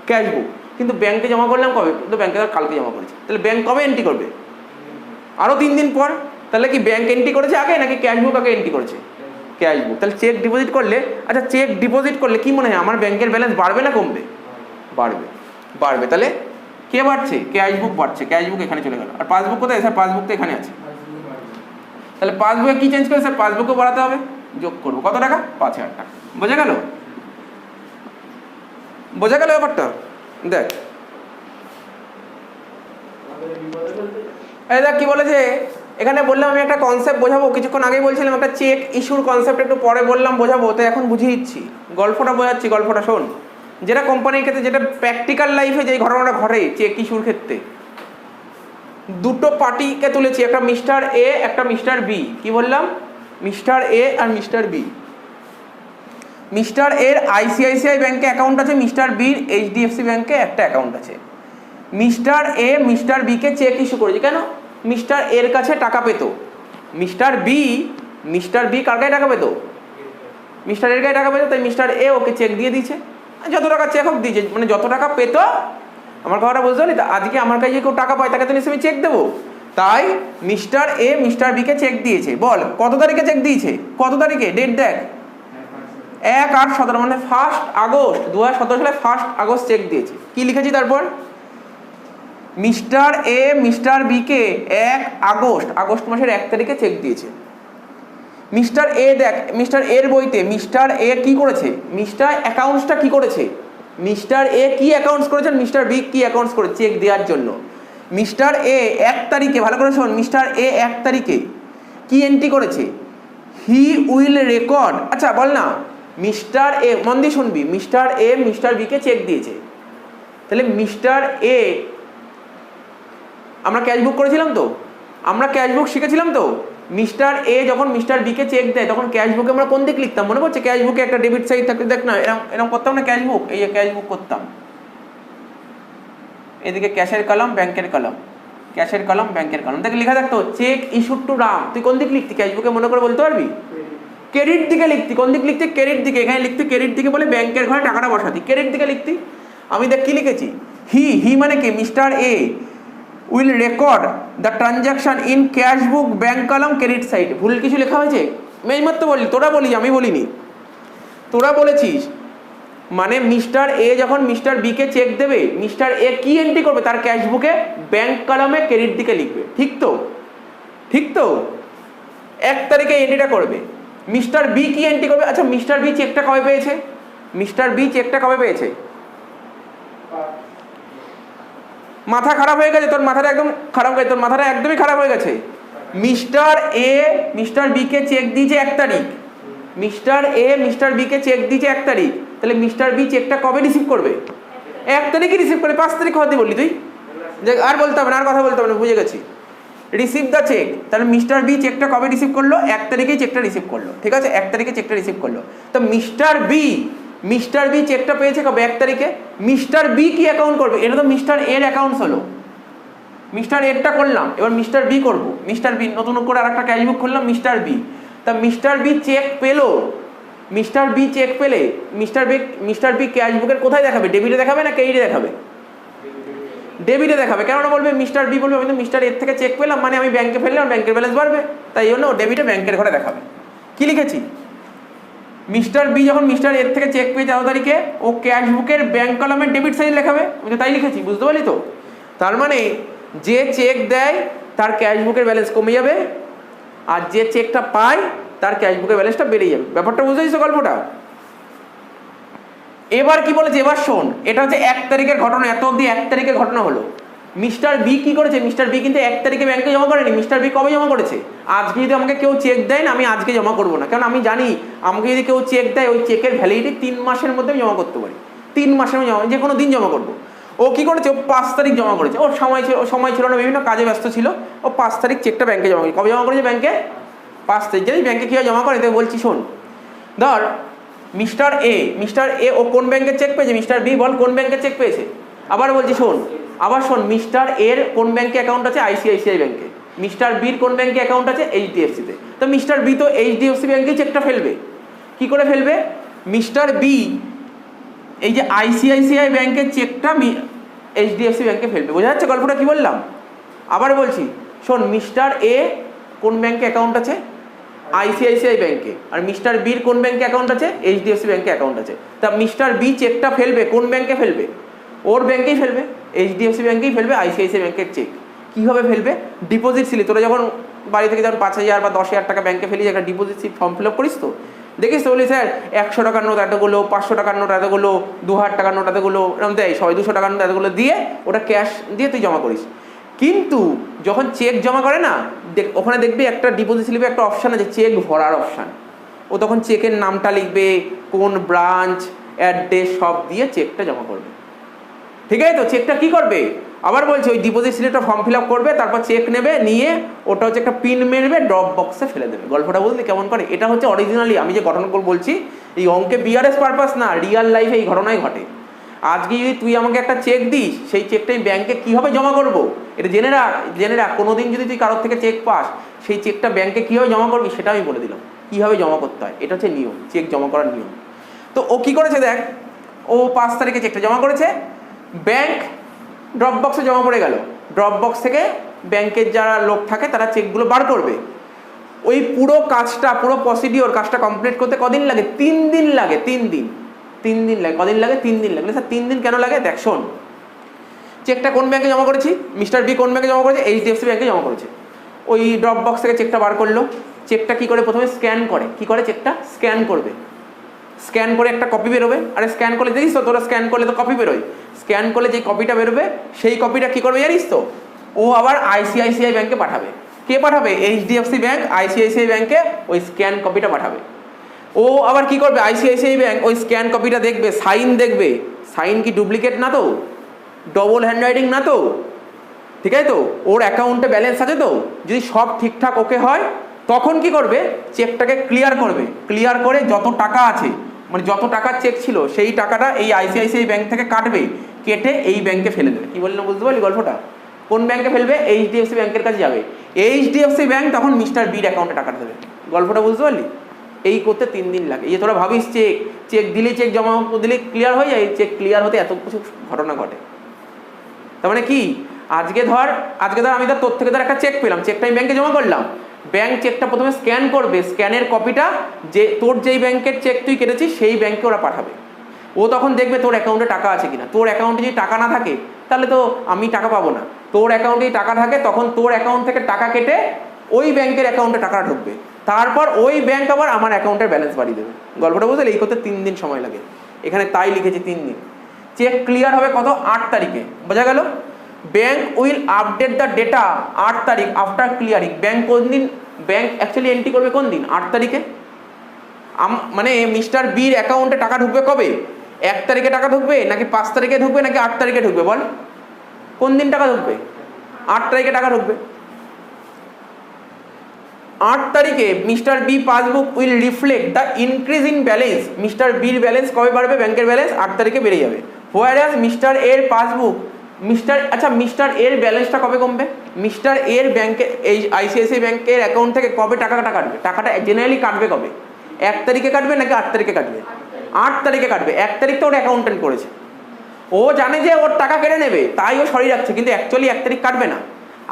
ক্যাশ বুক। কিন্তু ব্যাংকে জমা করলাম কবে? তো ব্যাংকে ধর কালকে জমা করেছে, তাহলে ব্যাংক কবে এন্ট্রি করবে? আরও 3 দিন পর। তাহলে কি ব্যাংক এন্ট্রি করেছে আগে, নাকি ক্যাশ বুক আগে এন্ট্রি করেছে? ক্যাশ বুক। তাহলে চেক ডিপোজিট করলে, আচ্ছা চেক ডিপোজিট করলে কি মনে হয় আমার ব্যাংকের ব্যালেন্স বাড়বে না কমবে? বাড়বে। তাহলে কে বাড়ছে? ক্যাশ বুক বাড়ছে। ক্যাশ বুক এখানে চলে গেল। আর পাসবুক কোথায় স্যার? পাসবুক তো এখানে আছে। তাহলে পাসবুকে কি চেঞ্জ করে স্যার? পাসবুকও বাড়াতে হবে, যোগ করবো কত টাকা? 5,000 টাকা। বোঝা গেল ব্যাপারটা? দেখ এই দেখ কি বলেছে এখানে। বললাম আমি একটা কনসেপ্ট বোঝাবো, কিছুক্ষণ আগেই বলছিলাম একটা চেক ইস্যুর কনসেপ্ট একটু পরে বললাম বোঝাবো, তো এখন বুঝিয়ে দিচ্ছি, গল্পটা বোঝাচ্ছি। গল্পটা শোন। যেটা কোম্পানির ক্ষেত্রে, যেটা প্র্যাকটিক্যাল লাইফে যে ঘটনাটা ঘটে চেক ইস্যুর ক্ষেত্রে, দুটো পার্টিকে তুলেছি, একটা মিস্টার এ, একটা মিস্টার বি। কি বললাম? মিস্টার এ আর মিস্টার বি। মিস্টার এর আইসিআইসিআই ব্যাংকে অ্যাকাউন্ট আছে, মিস্টার বির এইচডিএফসি ব্যাংকে একটা অ্যাকাউন্ট আছে। মিস্টার এ মিস্টার বিকে চেক ইস্যু করেছে, কেন? মিস্টার এর কাছে টাকা পেত। মিস্টার বি কার কাছে টাকা পেত? মিস্টার এর কাছে টাকা পেত, তাই মিস্টার এ ওকে চেক দিয়ে দিয়েছে। যত টাকা চেক হোক দিয়েছে, মানে যত টাকা পেত। আমার কথাটা বুঝতে পারলি? আজকে আমার কাছে কেউ টাকা পায়, তাকে তো নিশ্চয়ই আমি চেক দেবো। তাই মিস্টার এ মিস্টার বিকে চেক দিয়েছে। বল কত তারিখে চেক দিয়েছে? কত তারিখে? ডেট দেখ, 1/8/17, মানে 1 আগস্ট 2017 সালে 1 আগস্ট চেক দিয়েছে। কি লিখেছি তারপর? মিস্টার এ মিস্টার বিকে 1 আগস্ট মাসের 1 তারিখে চেক দিয়েছে। মিস্টার এ দেখ, মিস্টার এর বইতে মিস্টার এ কি করেছে? মিস্টার অ্যাকাউন্টসটা কি করেছে? মিস্টার এ কি অ্যাকাউন্টস করেছেন, মিস্টার বি কি অ্যাকাউন্টস করে চেক দেওয়ার জন্য। মিস্টার এ 1 তারিখে, ভালো করে শোন, মিস্টার এ 1 তারিখে কি এন্ট্রি করেছে? He will record. আচ্ছা বল না, মিস্টার এ, মন দিয়ে শুনবি, মিস্টার এ মিস্টার বিকে চেক দিয়েছে। তাহলে মিস্টার এ, আমরা ক্যাশ বুক করেছিলাম তো, আমরা ক্যাশ বুক শিখেছিলাম তো। মিস্টার এ যখন মিস্টার বিকে চেক দেয়, তখন ক্যাশ বুকে আমরা কোন দিক লিখতাম মনে পড়ছে? ক্যাশ বুকে একটা ডেবিট সাইড থাকতে, দেখ না, এরকম করতাম না ক্যাশ বুক? এই যে ক্যাশ বুক করতাম, এদিকে ক্যাশের কলাম, ব্যাংকের কলাম, ক্যাশের কলাম, ব্যাংকের কলাম, দেখে লেখা থাকতো চেক ইস্যুড টু রাম। তুই কোন দিক লিখতি ক্যাশ বুকে, মনে করে বলতে পারবি? ক্রেডিট দিকে লিখতি। কোন দিক লিখতি? ক্রেডিট দিকে। এখানে লিখতি ক্রেডিট দিকে, বলে ব্যাংকের ঘরে টাকাটা বসাতি, ক্রেডিট দিকে লিখতি। আমি দেখ কি লিখেছি, হি মানে কি? Mister A will record the transaction in cash book, bank column, credit side. ভুল কিছু লেখা হয়েছে? মেইমাত্র বলি, তোরা বলি, আমি বলিনি, তোরা বলেছিস। মানে মিস্টার এ যখন মিস্টার বিকে চেক দেবে, মিস্টার এ কি এন্ট্রি করবে তার ক্যাশ বুকে? ব্যাংক কলামে ক্রেডিট দিকে লিখবে। ঠিক তো? 1 তারিখে এন্ট্রিটা করবে। মিস্টার বি কি এন্ট্রি করবে? আচ্ছা মিস্টার বি চেকটা কবে পেয়েছে? মিস্টার বি চেকটা কবে পেয়েছে? মাথা খারাপ হয়ে গেছে তোর, মাথাটা একদম খারাপ হয়ে গেছে তোর, মাথাটা একদমই খারাপ হয়ে গেছে। মিস্টার এ মিস্টার বিকে চেক দিয়েছে 1 তারিখ, মিস্টার এ মিস্টার বিকে চেক দিয়েছে 1 তারিখ। তাহলে মিস্টার বি চেকটা কবে রিসিভ করবে? 1 তারিখে রিসিভ করে। 5 তারিখ হতে বললি তুই? দেখ আর বলতে হবে না, আর কথা বলতে হবে না, বুঝে গেছি। Receive the cheque. তাহলে মিস্টার বি চেকটা কবে রিসিভ করলো? 1 তারিখেই চেকটা রিসিভ করলো, ঠিক আছে? 1 তারিখে চেকটা রিসিভ করলো। তো মিস্টার বি চেকটা পেয়েছে কবে? 1 তারিখে। মিস্টার বি কি অ্যাকাউন্ট করবে? এটা তো মিস্টার এর অ্যাকাউন্টস হলো। মিস্টার এরটা করলাম, এবার মিস্টার বি করবো। মিস্টার বি নতুন করে আর একটা ক্যাশ বুক খুললাম, মিস্টার বি। তা মিস্টার বি চেক পেলো, মিস্টার বি চেক পেলে মিস্টার বি ক্যাশ বুকের কোথায় দেখাবে? ডেবিটে দেখাবে না ক্রেডিটে দেখাবে? ডেবিটে দেখাবে। কেননা বলবে মিস্টার বি বলবে আমি তো মিস্টার এর থেকে চেক পেলাম, মানে আমি ব্যাংকে ফেললাম, ব্যাংকের ব্যালেন্স বাড়বে, তাই জন্য ও ডেবিটে ব্যাংকের ঘরে দেখাবে। কি লিখেছি? মিস্টার বি যখন মিস্টার এর থেকে চেক পেয়ে 14 তারিখে, ও ক্যাশ বুকের ব্যাংক কলামের ডেবিট সাইড লেখাবে। আমি তো তাই লিখেছি, বুঝতে পারলি তো? তার মানে যে চেক দেয় তার ক্যাশ বুকের ব্যালেন্স কমে যাবে, আর যে চেকটা পায় তার ক্যাশ বুকের ব্যালেন্সটা বেড়ে যাবে। ব্যাপারটা বুঝতে পারছিস গল্পটা? এবার কি বলেছে, এবার শোন। এটা হচ্ছে 1 তারিখের ঘটনা, এত অবধি 1 তারিখের ঘটনা হলো। মিস্টার বি কি করেছে? মিস্টার বি কিন্তু 1 তারিখে ব্যাংকে জমা করেনি। মিস্টার বি কবে জমা করেছে? আজকে যদি আমাকে কেউ চেক দেয় না, আমি আজকে জমা করবো না, কারণ আমি জানি আমাকে যদি কেউ চেক দেয়, ওই চেকের ভ্যালিডিটি 3 মাসের মধ্যে আমি জমা করতে পারি। 3 মাসের মধ্যে যে কোনো দিন জমা করবো। ও কি করেছে, ও 5 তারিখ জমা করেছে, ওর সময় ছিল না, বিভিন্ন কাজে ব্যস্ত ছিল, ও 5 তারিখ চেকটা ব্যাংকে জমা করেছে। কবে জমা করেছে ব্যাংকে? 5 তারিখ। জানিস ব্যাংকে কীভাবে জমা করে? তোকে বলছি শোন। ধর মিস্টার এ ও কোন ব্যাংকের চেক পেয়েছে? মিস্টার বি বল কোন ব্যাংকের চেক পেয়েছে? আবার বলছি শোন, মিস্টার এর কোন ব্যাংকে অ্যাকাউন্ট আছে? আইসিআইসিআই ব্যাংকে। মিস্টার বির কোন ব্যাংকে অ্যাকাউন্ট আছে? এইচডিএফসিতে। তো মিস্টার বি তো এইচডিএফসি ব্যাংকেই চেকটা ফেলবে। কি করে ফেলবে? মিস্টার বি এই যে আইসিআইসিআই ব্যাংকের চেকটা এইচডিএফসি ব্যাংকে ফেলবে। বোঝা যাচ্ছে গল্পটা কি বললাম? আবার বলছি শোন, মিস্টার এ কোন ব্যাংকে অ্যাকাউন্ট আছে? আইসিআইসিআই ব্যাংকে। আর মিস্টার বির কোন ব্যাংকে অ্যাকাউন্ট আছে? এইচডিএফসি ব্যাংকে অ্যাকাউন্ট আছে। তা মিস্টার বি চেকটা ফেলবে কোন ব্যাংকে ফেলবে? ওর ব্যাংকেই ফেলবে, এইচডিএফসি ব্যাংকেই ফেলবে আইসিআইসিআই ব্যাংকের চেক। কীভাবে ফেলবে? ডিপোজিট স্লিপ, তোরা যখন বাড়ি থেকে যখন 5,000 বা 10,000 টাকা ব্যাংকে ফেলিস, একটা deposit slip form fill up করিস তো, দেখিস তো, বলি স্যার 100 টাকার নোট এতগুলো, 500 টাকার নোট এতগুলো, 2000 টাকার নোট এতগুলো, এরকম দেয় সবাই। 200 টাকার নোট এতগুলো দিয়ে ওটা ক্যাশ দিয়ে তুই জমা করিস। কিন্তু যখন চেক জমা করে না, ওখানে দেখবি একটা ডিপোজিট স্লিপে একটা অপশান আছে, চেক ভরার অপশান। ও তখন চেকের নামটা লিখবে, কোন ব্রাঞ্চ, অ্যাড্রেস সব দিয়ে চেকটা জমা করবে। ঠিক আছে তো? চেকটা কি করবে? আবার বলছি, ওই ডিপোজিট স্লিপটা ফর্ম ফিল আপ করবে, তারপর চেক নেবে, নিয়ে ওটা হচ্ছে একটা পিন মেরবে, ড্রপ বক্সে ফেলে দেবে। গল্পটা বুঝলি কেমন করে? এটা হচ্ছে অরিজিনালি আমি যে ঘটনা বলছি, এই অঙ্কে বিআরএস পারপাস না, রিয়াল লাইফে এই ঘটনাই ঘটে। আজকে যদি তুই আমাকে একটা চেক দিস, সেই চেকটা আমি ব্যাংকে কীভাবে জমা করবো এটা জেনে রাখ। কোনোদিন যদি তুই কারোর থেকে চেক পাস, সেই চেকটা ব্যাংকে কীভাবে জমা করবি সেটা আমি বলে দিলাম, কীভাবে জমা করতে হয়। এটা হচ্ছে নিয়ম, চেক জমা করার নিয়ম। তো ও কী করেছে দেখ, ও 5 তারিখে চেকটা জমা করেছে, ব্যাংক ড্রপ বক্সে জমা পড়ে গেল। ড্রপ বক্স থেকে ব্যাংকের যারা লোক থাকে তারা চেকগুলো বার করবে। ওই পুরো প্রসিডিওর কাজটা কমপ্লিট করতে কদিন লাগে? 3 দিন লাগে। 3 দিন লাগে। কদিন লাগে? 3 দিন লাগে। স্যার 3 দিন কেন লাগে? দেখ শোন, চেকটা কোন ব্যাংকে জমা করেছি? মিস্টার বি কোন ব্যাংকে জমা করেছে? এইচডিএফসি ব্যাংকে জমা করেছে। ওই ড্রপ বক্স থেকে চেকটা বার করলো। চেকটা কি করে? প্রথমে স্ক্যান করে। কি করে? চেকটা স্ক্যান করবে। স্ক্যান করে একটা কপি বেরোবে। আরে স্ক্যান করলে দেখিস তো, তোরা স্ক্যান করলে তো কপি বেরোয়। স্ক্যান করলে যে কপিটা বেরোবে, সেই কপিটা কি করবে জানিস তো? ও আবার আইসিআইসিআই ব্যাংকে পাঠাবে। কে পাঠাবে? এইচডিএফসি ব্যাংক আইসিআইসিআই ব্যাংকে ওই স্ক্যান কপিটা পাঠাবে। ও আবার কি করবে? আইসিআইসিআই ব্যাংক ওই স্ক্যান কপিটা দেখবে, সাইন দেখবে। সাইন কি ডুপ্লিকেট না তো? ডবল হ্যান্ডরাইটিং না তো? ঠিক আছে তো? ওর অ্যাকাউন্টে ব্যালেন্স আছে তো? যদি সব ঠিকঠাক ওকে হয়, তখন কি করবে? চেকটাকে ক্লিয়ার করবে। ক্লিয়ার করে যত টাকা আছে, মানে যত টাকার চেক ছিল, সেই টাকাটা এই আইসিআইসিআই ব্যাংক থেকে কাটবে, কেটে এই ব্যাংকে ফেলে দেবে। কি বললাম বুঝতে পারলি গল্পটা? কোন ব্যাংকে ফেলবে? এইচডিএফসি ব্যাংকের কাছে যাবে। এইচডিএফসি ব্যাংক তখন মিস্টার বির অ্যাকাউন্টে টাকা দেবে। গল্পটা বুঝতে পারলি? এই করতে 3 দিন লাগে। এই যে তোরা ভাবিস চেক দিলে, চেক জমা দিলে ক্লিয়ার হয়ে যায়, চেক ক্লিয়ার হতে এত কিছু ঘটনা ঘটে। তার মানে কি? আজকে ধর আমি তোর থেকে একটা চেক পেলাম, চেকটা আমি ব্যাংকে জমা করলাম। ব্যাংক চেকটা প্রথমে স্ক্যান করবে, স্ক্যানের কপিটা যে তোর যেই ব্যাংকের চেক তুই কেটেছিস সেই ব্যাংকে ওরা পাঠাবে। ও তখন দেখবে তোর অ্যাকাউন্টে টাকা আছে কিনা। তোর অ্যাকাউন্টে যদি টাকা না থাকে, তাহলে তো আমি টাকা পাবো না। তোর অ্যাকাউন্টে টাকা থাকে, তখন তোর অ্যাকাউন্ট থেকে টাকা কেটে ওই ব্যাংকের অ্যাকাউন্টে টাকা ঢুকবে। তারপর ওই ব্যাংক আবার আমার অ্যাকাউন্টের ব্যালেন্স বাড়িয়ে দেবে। গল্পটা বুঝলে? এই করতে 3 দিন সময় লাগে। এখানে তাই লিখেছি 3 দিন। চেক ক্লিয়ার হবে কত? 8 তারিখে। বোঝা গেল? Bank will update the data 8 তারিখ আফটার ক্লিয়ারিং। ব্যাংক কোন দিন? ব্যাংক অ্যাকচুয়ালি এন্ট্রি করবে কোন দিন? 8 তারিখে। মানে মিস্টার বির অ্যাকাউন্টে টাকা ঢুকবে কবে? 1 তারিখে টাকা ঢুকবে, নাকি 5 তারিখে ঢুকবে, নাকি 8 তারিখে ঢুকবে? বল কোন দিন টাকা ঢুকবে? 8 তারিখে টাকা ঢুকবে। 8 তারিখে Mister B passbook will reflect the increase in balance. Mister বির ব্যালেন্স কবে বাড়বে? ব্যাংকের ব্যালেন্স 8 তারিখে বেড়ে যাবে। হোয়ার মিস্টার এর পাসবুক মিস্টার এর ব্যালেন্সটা কবে কমবে? মিস্টার এর ব্যাংকে, এই আইসিআইসিআই ব্যাংকের অ্যাকাউন্ট থেকে কবে টাকাটা কাটবে? টাকাটা জেনারেলি কাটবে কবে? 1 তারিখে কাটবে নাকি 8 তারিখে কাটবে? 8 তারিখে কাটবে। 1 তারিখ তো ওর অ্যাকাউন্টেন্ট করেছে, ও জানে যে ওর টাকা কেটে নেবে, তাই ও সরিয়ে রাখছে, কিন্তু অ্যাকচুয়ালি 1 তারিখ কাটবে না।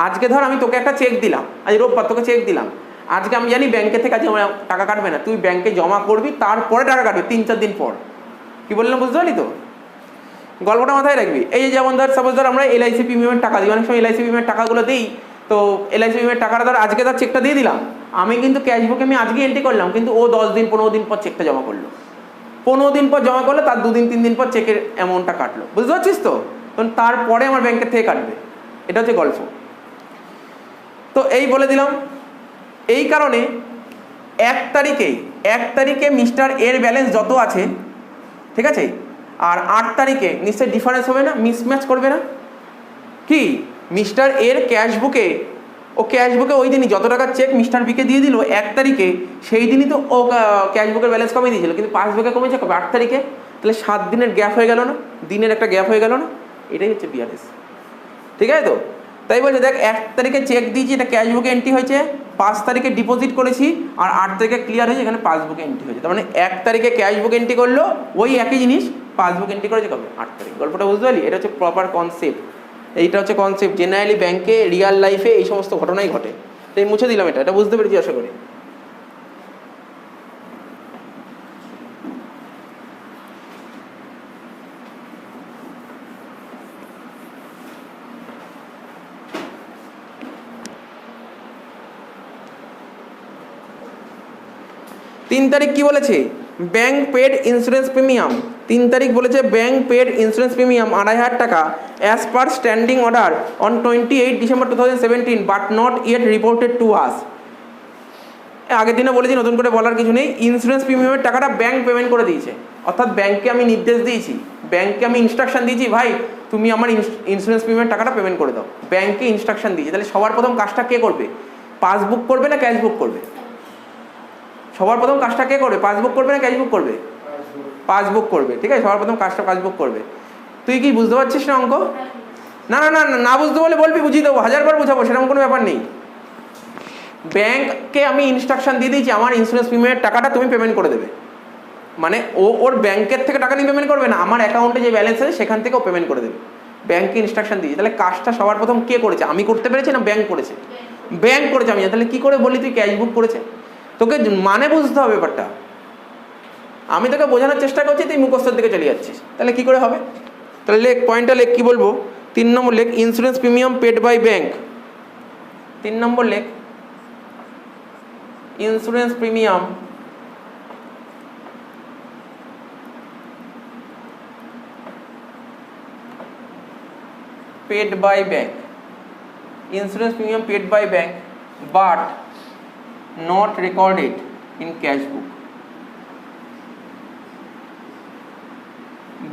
আজকে ধর আমি তোকে একটা চেক দিলাম, আজ রোববার তোকে চেক দিলাম, আজকে আমি জানি ব্যাংকে থেকে আজকে আমার টাকা কাটবে না, তুই ব্যাংকে জমা করবি, তারপরে টাকা কাটবে 3-4 দিন পর। কি বললাম বুঝতে পারলি তো? গল্পটা মাথায় রাখবি। এই যে যেমন ধর সাপোজ ধর আমরা এলআইসি প্রিমিয়ামের টাকা দিই, অনেক সময় এলআইসি প্রিমিয়ামের টাকাগুলো দিই, তো এলআইসি প্রিমিয়ামের টাকাটা ধর আজকে তার চেকটা দিয়ে দিলাম, আমি কিন্তু ক্যাশবুকে আমি আজকে এন্ট্রি করলাম, কিন্তু ও 10 দিন 15 দিন পর চেকটা জমা করলো। 15 দিন পর জমা করলো, তার 2-3 দিন পর চেকের অ্যামাউন্টটা কাটলো। বুঝতে পারছিস তো? তখন তারপরে আমার ব্যাংকের থেকে কাটবে। এটা হচ্ছে গল্প। তো এই বলে দিলাম। এই কারণে 1 তারিখে মিস্টার এর ব্যালেন্স যত আছে, ঠিক আছে, আর 8 তারিখে নিশ্চয়ই ডিফারেন্স হবে না, মিসম্যাচ করবে না? কি মিস্টার এর ক্যাশবুকে ওই দিনই যত টাকার চেক মিস্টার বিকে দিয়ে দিল 1 তারিখে, সেই দিনই তো ও ক্যাশবুকের ব্যালেন্স কমিয়ে দিয়েছিল, কিন্তু পাসবুকে কমেছে কবে? 8 তারিখে। তাহলে 7 দিনের গ্যাপ হয়ে গেল না, দিনের একটা গ্যাপ হয়ে গেল না? এটাই হচ্ছে বিআরএস, ঠিক আছে তো? তাই বলছে দেখ 1 তারিখে চেক দিয়েছি, এটা ক্যাশবুকে এন্ট্রি হয়েছে, 5 তারিখে ডিপোজিট করেছি, আর 8 তারিখে ক্লিয়ার হয়েছে, এখানে পাসবুকে এন্ট্রি হয়েছে। তার মানে 1 তারিখে ক্যাশবুক এন্ট্রি করলো, ওই একই জিনিস পাসবুক এন্ট্রি করেছে কবে? 8 তারিখ। গল্পটা বুঝতে পারলি? এটা হচ্ছে প্রপার কনসেপ্ট, এইটা হচ্ছে কনসেপ্ট। জেনারেলি ব্যাংকে রিয়াল লাইফে এই সমস্ত ঘটনাই ঘটে। তাই মুছে দিলাম, এটা বুঝতে পেরেছি আশা করি। তিন তারিখ কি বলেছে? Bank paid insurance premium. 3 তারিখ বলেছে ব্যাংক পেড ইন্স্যুরেন্স প্রিমিয়াম 2,500 টাকা as per standing order on 28 December 2017 but not yet reported to us. আগের দিনে বলেছি, নতুন করে বলার কিছু নেই। ইন্স্যুরেন্স প্রিমিয়ামের টাকাটা ব্যাংক পেমেন্ট করে দিয়েছে, অর্থাৎ ব্যাংককে আমি নির্দেশ দিয়েছি, ব্যাংককে আমি ইনস্ট্রাকশন দিয়েছি, ভাই তুমি আমার ইন্স্যুরেন্স প্রিমিয়ামের টাকাটা পেমেন্ট করে দাও। ব্যাংকে ইনস্ট্রাকশন দিয়েছে। তাহলে সবার প্রথম কাজটা কে করবে? পাসবুক করবে না ক্যাশবুক করবে? সবার প্রথম কাজটা কে করবে? পাসবুক করবে না ক্যাশবুক করবে? পাসবুক করবে, ঠিক আছে? সবার প্রথম কাজটা পাসবুক করবে। তুই কি বুঝতে পারছিস না অঙ্ক? না না না না বুঝতে বলে বলবি, বুঝিয়ে দেবো, 1000বার বুঝাবো, সেরকম কোনো ব্যাপার নেই। ব্যাংককে আমি ইনস্ট্রাকশন দিয়ে দিয়েছি আমার ইন্স্যুরেন্স প্রিমিয়ামের টাকাটা তুমি পেমেন্ট করে দেবে। মানে ওর ব্যাংকের থেকে টাকা নিয়ে পেমেন্ট করবে না, আমার অ্যাকাউন্টে যে ব্যালেন্স আছে সেখান থেকে ও পেমেন্ট করে দেবে। ব্যাংককে ইনস্ট্রাকশন দিয়েছি। তাহলে কাজটা সবার প্রথম কে করেছে? আমি করতে পেরেছি না ব্যাংক করেছে? ব্যাংক করেছে। আমি তাহলে কি করে বলি তুই ক্যাশবুক করেছে? তোকে মানে বুঝতে হবে ব্যাপারটা। আমি তোকে বোঝানোর চেষ্টা করছি, তুই মুখস্থের দিকে চলে যাচ্ছিস, তাহলে কি করে হবে? তাহলে লেখ, পয়েন্টটা লেখ, কি বলবো? 3 নম্বর লেখ, insurance premium paid by bank. 3 number লেখ, insurance premium paid by bank. Insurance premium paid by bank but not recorded in cash book,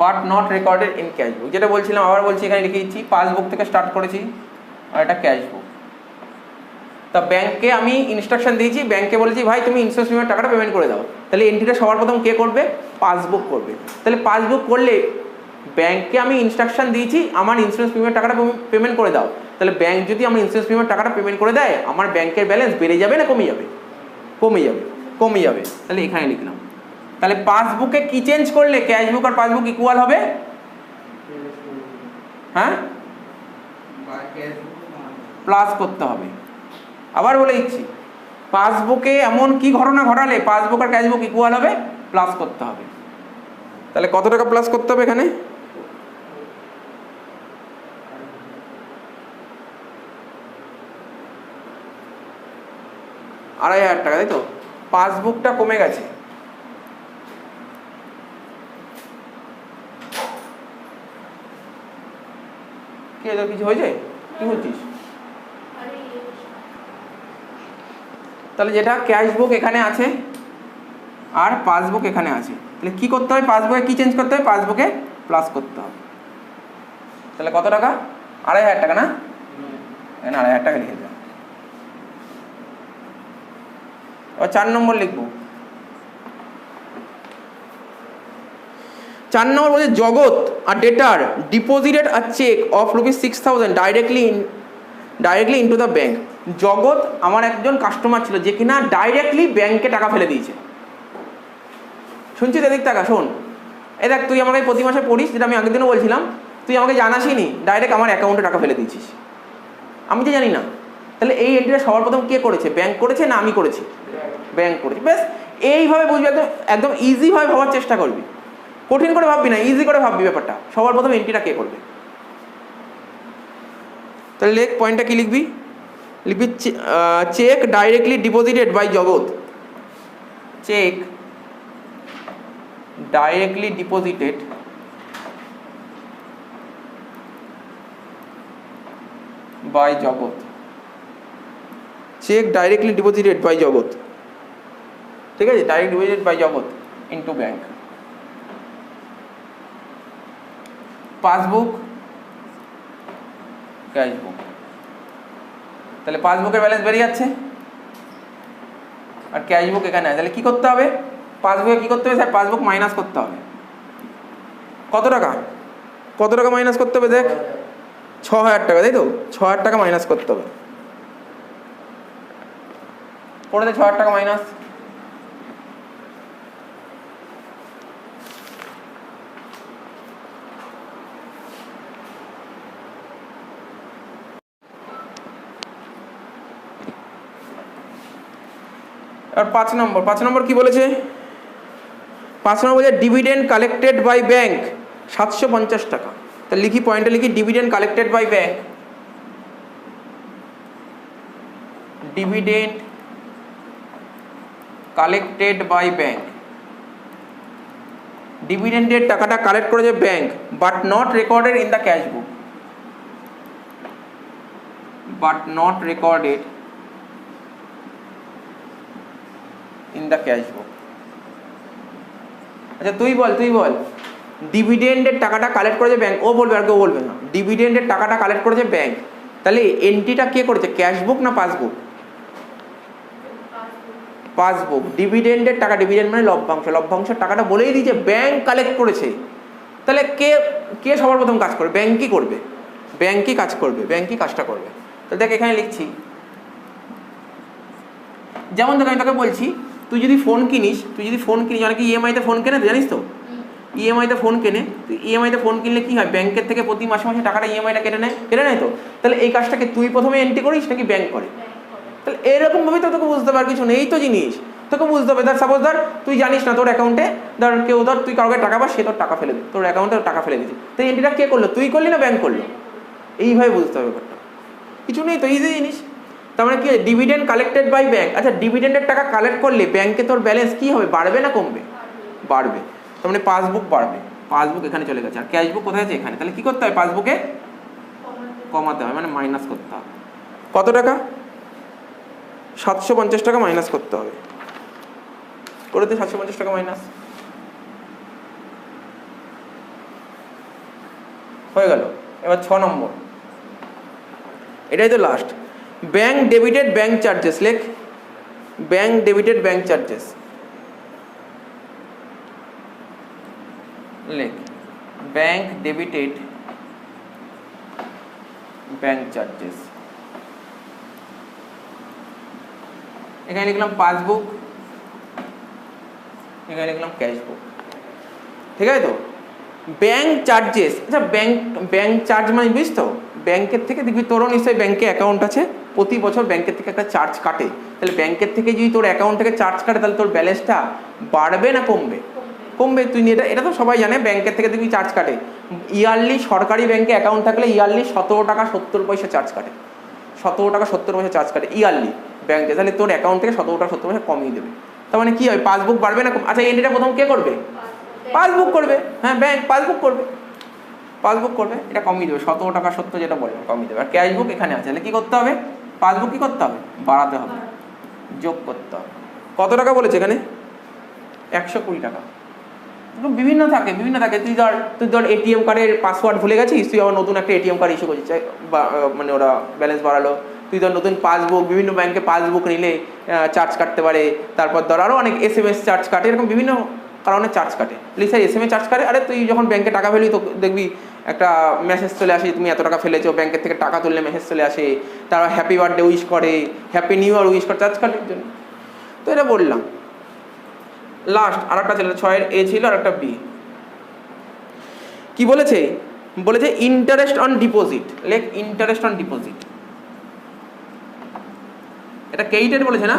but not recorded in cash book। যেটা বলছিলাম আবার বলছি, এখানে লিখে দিচ্ছি, পাসবুক থেকে স্টার্ট করেছি আর এটা ক্যাশ বুক। তা ব্যাংকে আমি ইনস্ট্রাকশন দিয়েছি, ব্যাংকে বলেছি ভাই তুমি ইন্স্যুরেন্স প্রিমিয়ামের টাকাটা পেমেন্ট করে দাও। তাহলে এন্ট্রিটা সবার প্রথম কে করবে? পাসবুক করবে। তাহলে পাসবুক করলে ব্যাংককে আমি ইনস্ট্রাকশন দিয়েছি আমার ইন্স্যুরেন্স প্রিমিয়ামের টাকাটা পেমেন্ট করে দাও। তাহলে ব্যাংক যদি আমার ইন্স্যুরেন্স প্রিমিয়ামের টাকাটা পেমেন্ট করে দেয়, আমার ব্যাংকের ব্যালেন্স বেড়ে যাবে না কমে যাবে? কমে যাবে, কমে যাবে। তাহলে এখানে লিখলাম। তাহলে পাসবুকে কি চেঞ্জ করলে ক্যাশবুক আর পাসবুক ইকুয়াল হবে? হ্যাঁ, প্লাস করতে হবে। আবার বলে দিচ্ছি, পাসবুকে এমন কি ঘটনা ঘটালে পাসবুক আর ক্যাশবুক ইকুয়াল হবে? প্লাস করতে হবে। তাহলে কত টাকা প্লাস করতে হবে এখানে? $2,500 তাই তো? পাসবুকটা কমে গেছে, কি এদের কিছু হয়েছে? কি বলছিস? তাহলে যেটা ক্যাশবুক এখানে আছে আর পাসবুক এখানে আছে, তাহলে কি করতে হবে? পাসবুকে কি চেঞ্জ করতে হবে? পাসবুকে প্লাস করতে হবে। তাহলে কত টাকা? $2,500 না? এখানে $2,500 লিখে দিলাম। এবার 4 নম্বর লিখবো। 4 নম্বর বলছে Jagat our debtor deposited a cheque of ₹6,000 directly into the bank. Jagat আমার একজন কাস্টমার ছিল যে কিনা ডাইরেক্টলি ব্যাংকে টাকা ফেলে দিয়েছে। শুনছিস? এদিক টাকা শোন, এই দেখ, তুই আমাকে প্রতি মাসে পড়িস, যেটা আমি আগের দিনও বলছিলাম, তুই আমাকে জানাসই নি, ডাইরেক্ট আমার অ্যাকাউন্টে টাকা ফেলে দিয়েছিস, আমি তো জানি না। তাহলে এই এন্ট্রিটা সবার প্রথম কে করেছে? ব্যাংক করেছে না আমি করেছি? ব্যাংক করেছে। বেশ, এইভাবে বুঝবি, একদম একদম ইজিভাবে ভাবার চেষ্টা করবি, কঠিন করে ভাববি না, ইজি করে ভাববি ব্যাপারটা। সবার প্রথম এন্ট্রিটা কে করবে? তাহলে লেখ, পয়েন্টটা কি লিখবি? লিখবি চেক ডাইরেক্টলি ডিপোজিটেড বাই জগৎ। চেক ডাইরেক্টলি ডিপোজিটেড বাই জগৎ। চেক ডাইরেক্টলি ডিপোজিটেড বাই জগৎ, ঠিক আছে? ডাইরেক্ট ডিপোজিটেড বাই জগৎ ইনটু ব্যাংক। Passbook, cashbook. তাহলে পাসবুকের ব্যালেন্স বেরিয়ে যাচ্ছে আর ক্যাশবুক এখানে আছে। তাহলে কি করতে হবে? পাসবুকে কি করতে হবে স্যার? পাসবুক মাইনাস করতে হবে। কত টাকা? কত টাকা মাইনাস করতে হবে? দেখ, 6,000 টাকা, তাই তো? 6,000 টাকা মাইনাস করতে হবে। করে দে 6,000 টাকা মাইনাস। আর 5 নম্বর কি বলেছে? 5 নম্বর বলছে ডিভিডেন্ড কালেক্টেড বাই ব্যাংক 750 টাকা। তাহলে লিখি, পয়েন্টে লিখি, dividend collected by bank, dividend collected by bank, ডিভিডেন্ডের টাকাটা কালেক্ট করেছে ব্যাংক, but not recorded in the cash book, but not recorded in the cash book. আচ্ছা তুই বল ডিভিডেন্ডের টাকাটা কালেক্ট করেছে ব্যাংক, ও বলবে আর কেউ বলবে না। ডিভিডেন্ডের টাকাটা কালেক্ট করেছে ব্যাংক, তাহলে এন্ট্রিটা কে করেছে? ক্যাশ বুক না পাসবুক? পাসবুক। ডিভিডেন্ডের টাকা, ডিভিডেন্ড মানে লভ্যাংশ, লভ্যাংশের টাকাটা বলেই দিয়েছে ব্যাংক কালেক্ট করেছে। তাহলে কে সবার প্রথম কাজ করবে? ব্যাংকই করবে, ব্যাংকই কাজ করবে, ব্যাংকই কাজটা করবে। তো দেখ এখানে লিখছি, যেমন দেখ আমি তোকে বলছি, তুই যদি ফোন কিনিস অনেকে ইএমআইতে ফোন কেনে, জানিস তো? ইএমআইতে ফোন কেনে, তুই ইএমআইতে ফোন কিনলে কি হয়? ব্যাংকের থেকে প্রতি মাসে মাসে টাকাটা ইএমআইটা কেটে নেয় তো? তাহলে এই কাজটাকে তুই প্রথমে এন্ট্রি করিস নাকি ব্যাংক করে? তাহলে এরকমভাবেই তো তোকে বুঝতে পার কিছু নেই তো জিনিস, তোকে বুঝতে হবে। ধর সাপোজ ধর তুই জানিস না তোর অ্যাকাউন্টে ধর কেউ ধর তুই কাউকে টাকা পাস, সে তোর টাকা ফেলে দেবে, তোর অ্যাকাউন্টে টাকা ফেলে দিচ্ছে, তো এন্ট্রিটা কে করলো? তুই করলি না ব্যাংক করলো? এইভাবে বুঝতে হবে ব্যাপারটা, কিছু নেই তো, ইজি জিনিস। তার মানে কি? Dividend collected by bank. আচ্ছা ডিভিডেন্ডের টাকা কালেক্ট করলে ব্যাংকে তোর ব্যালেন্স কি হবে? বাড়বে না কমবে? বাড়বে। তার মানে পাসবুক বাড়বে, পাসবুক এখানে চলে গেছে, আর ক্যাশবুক কোথায় আছে? এখানে। তাহলে কি করতে হবে? পাসবুকে কমাতে হবে, মানে মাইনাস করতে হবে। কত টাকা? 750 টাকা মাইনাস করতে হবে। করে দে 750 টাকা মাইনাস, হয়ে গেল। এবার 6 নম্বর, এটাই তো last. Bank debited bank charges, লেখ ব্যাংক ডেবিটেড ব্যাংক চার্জেস, লেখ ব্যাংক ডেবিটেড ব্যাংক চার্জেস। এখানে লিখলাম পাসবুক, এখানে লিখলাম ক্যাশবুক, ঠিক আছে তো? ব্যাংক চার্জেস, আচ্ছা ব্যাংক চার্জ মানে বুঝিস তো? ব্যাংকের থেকে দেখবি তোরও নিশ্চয়ই ব্যাংকে অ্যাকাউন্ট আছে, প্রতি বছর ব্যাংকের থেকে একটা চার্জ কাটে। তাহলে ব্যাংকের থেকে যদি তোর অ্যাকাউন্ট থেকে চার্জ কাটে, তাহলে তোর ব্যালেন্সটা বাড়বে না কমবে? কমবে। তুই এটা তো সবাই জানে, ব্যাংকের থেকে দেখবি চার্জ কাটে। ইয়ারলি সরকারি ব্যাংকে অ্যাকাউন্ট থাকলে ইয়ারলি 17 টাকা 70 পয়সা চার্জ কাটে, 17 টাকা 70 পয়সা চার্জ কাটে ইয়ারলি ব্যাংকে। তাহলে তোর অ্যাকাউন্ট থেকে 17 টাকা 70 পয়সা কমিয়ে দেবে। তার মানে কি হয়? পাসবুক বাড়বে না? আচ্ছা এন্ট্রিটা প্রথম কে করবে? পাসবুক করবে, হ্যাঁ ব্যাংক পাসবুক করবে, পাসবুক করবে, এটা কমিয়ে দেবে 17 টাকা 70 যেটা বললাম কমিয়ে দেবে। আর ক্যাশবুক এখানে আছে, তাহলে কী করতে হবে? পাসবুক কী করতে হবে? বাড়াতে হবে, যোগ করতে হবে। কত টাকা বলেছে এখানে? 120 টাকা। বিভিন্ন থাকে তুই ধর এটিএম কার্ডের পাসওয়ার্ড ভুলে গেছিস, তুই আবার নতুন একটা এটিএম কার্ড ইস্যু করছিস, মানে ওরা ব্যালেন্স বাড়ালো। তুই ধর নতুন পাসবুক, বিভিন্ন ব্যাংকে পাসবুক নিলে চার্জ কাটতে পারে। তারপর ধর আরও অনেক SMS চার্জ কাটে, এরকম বিভিন্ন কারণে চার্জ কাটে। স্যার SMS চার্জ কাটে? আরে তুই যখন ব্যাংকে টাকা ফেলবি তো দেখবি একটা মেসেজ চলে আসে, তুমি এত টাকা ফেলেছো, ব্যাংকের থেকে টাকা তুললে মেসেজ চলে আসে, তারপর হ্যাপি বার্থডে উইশ করে, হ্যাপি নিউ ইয়ার উইশ করে, চার্জ কাটের জন্য। তো এটা বললাম। লাস্ট আর একটা ছিল, 6 এ ছিল আর একটা বি। কি বলেছে? বলেছে ইন্টারেস্ট অন ডিপোজিট, লেখ ইন্টারেস্ট অন ডিপোজিট। এটা ক্রেডিটেড বলেছে না?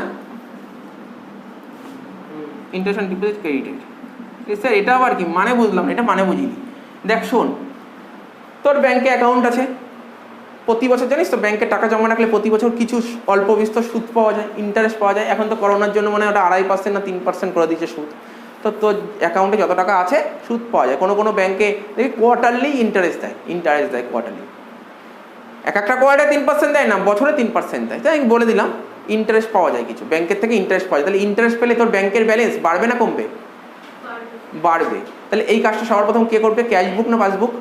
Interest on deposit credited. Sir এটা আবার কি মানে? বুঝলাম না, এটা মানে বুঝিনি। দেখ শোন, তোর ব্যাংকে অ্যাকাউন্ট আছে, প্রতি বছর জানিস তো ব্যাংকে টাকা জমা রাখলে প্রতি বছর কিছু অল্প বিস্তর সুদ পাওয়া যায়, ইন্টারেস্ট পাওয়া যায়। এখন তো করোনার জন্য মানে ওটা 2.5% না 3% করে দিয়েছে সুদ। তো তোর অ্যাকাউন্টে যত টাকা আছে সুদ পাওয়া যায়। কোনো ব্যাংকে দেখি কোয়ার্টারলি ইন্টারেস্ট দেয় কোয়ার্টারলি। একটা কোয়ার্টারে 3% দেয় না, বছরে 3% দেয়। তাই আমি বলে দিলাম ইন্টারেস্ট পাওয়া যায় কিছু, ব্যাংকের থেকে ইন্টারেস্ট পাওয়া যায়। তাহলে ইন্টারেস্ট পেলে তোর ব্যাংকের ব্যালেন্স বাড়বে না কমবে? বাড়বে। তাহলে এই কাজটা সবার প্রথম কে করবে? ক্যাশবুক না পাসবুক?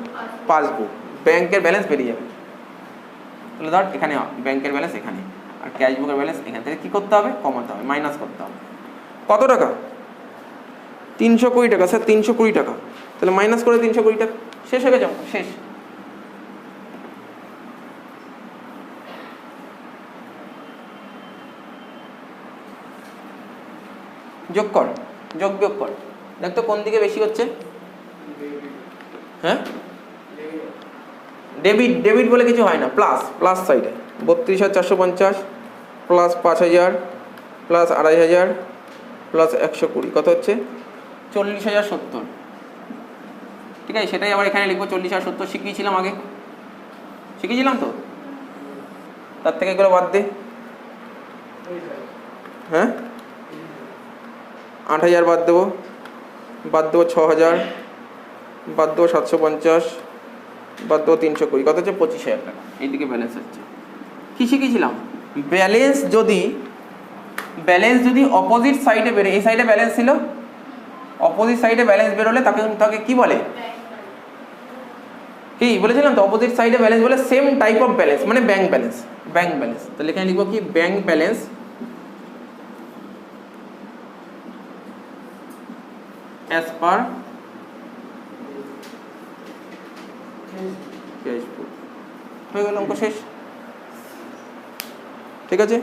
পাসবুক, ব্যাংকের ব্যালেন্স বেরিয়ে যাবে। তাহলে ধর এখানে ব্যাংকের ব্যালেন্স এখানে, আর ক্যাশ বুকের ব্যালেন্স এখান থেকে কী করতে হবে, কমাতে হবে, মাইনাস করতে হবে। কত টাকা? 320 টাকা স্যার, 320 টাকা। তাহলে মাইনাস করে 320 টাকা, শেষ হয়ে গেছে, শেষ। যোগ কর, যোগ বিয়োগ কর, দেখ তো কোন দিকে বেশি হচ্ছে। হ্যাঁ, ডেবিট, ডেবিট বলে কিছু হয় না, প্লাস, প্লাস সাইডে 32,450 প্লাস 5,000 প্লাস 2,500 প্লাস 120, কত হচ্ছে? 40,070। ঠিক আছে, সেটাই আবার এখানে লিখবো 40,070। শিখিয়েছিলাম আগে, শিখিয়েছিলাম তো, তার থেকে এগুলো বাদ দে। হ্যাঁ, 8,000 বাদ দেবো, বাদ দেবো 6,000, বাদ দেবো 750, বাদ দেবো 320, কত হচ্ছে? 25,000 টাকা। এইদিকে ব্যালেন্স হচ্ছে। কী শিখেছিলাম? ব্যালেন্স যদি অপোজিট সাইডে বেরোয়, এই সাইডে ব্যালেন্স ছিল, অপোজিট সাইডে ব্যালেন্স বেরোলে তাকে কি বলে? কি বলেছিলাম তো, অপোজিট সাইডে ব্যালেন্স বলে সেম টাইপ অফ ব্যালেন্স, মানে ব্যাংক ব্যালেন্স, ব্যাংক ব্যালেন্স। তাহলে এখানে লিখবো কি, bank balance as per cash book। হয়ে গেল অঙ্ক শেষ। ঠিক আছে।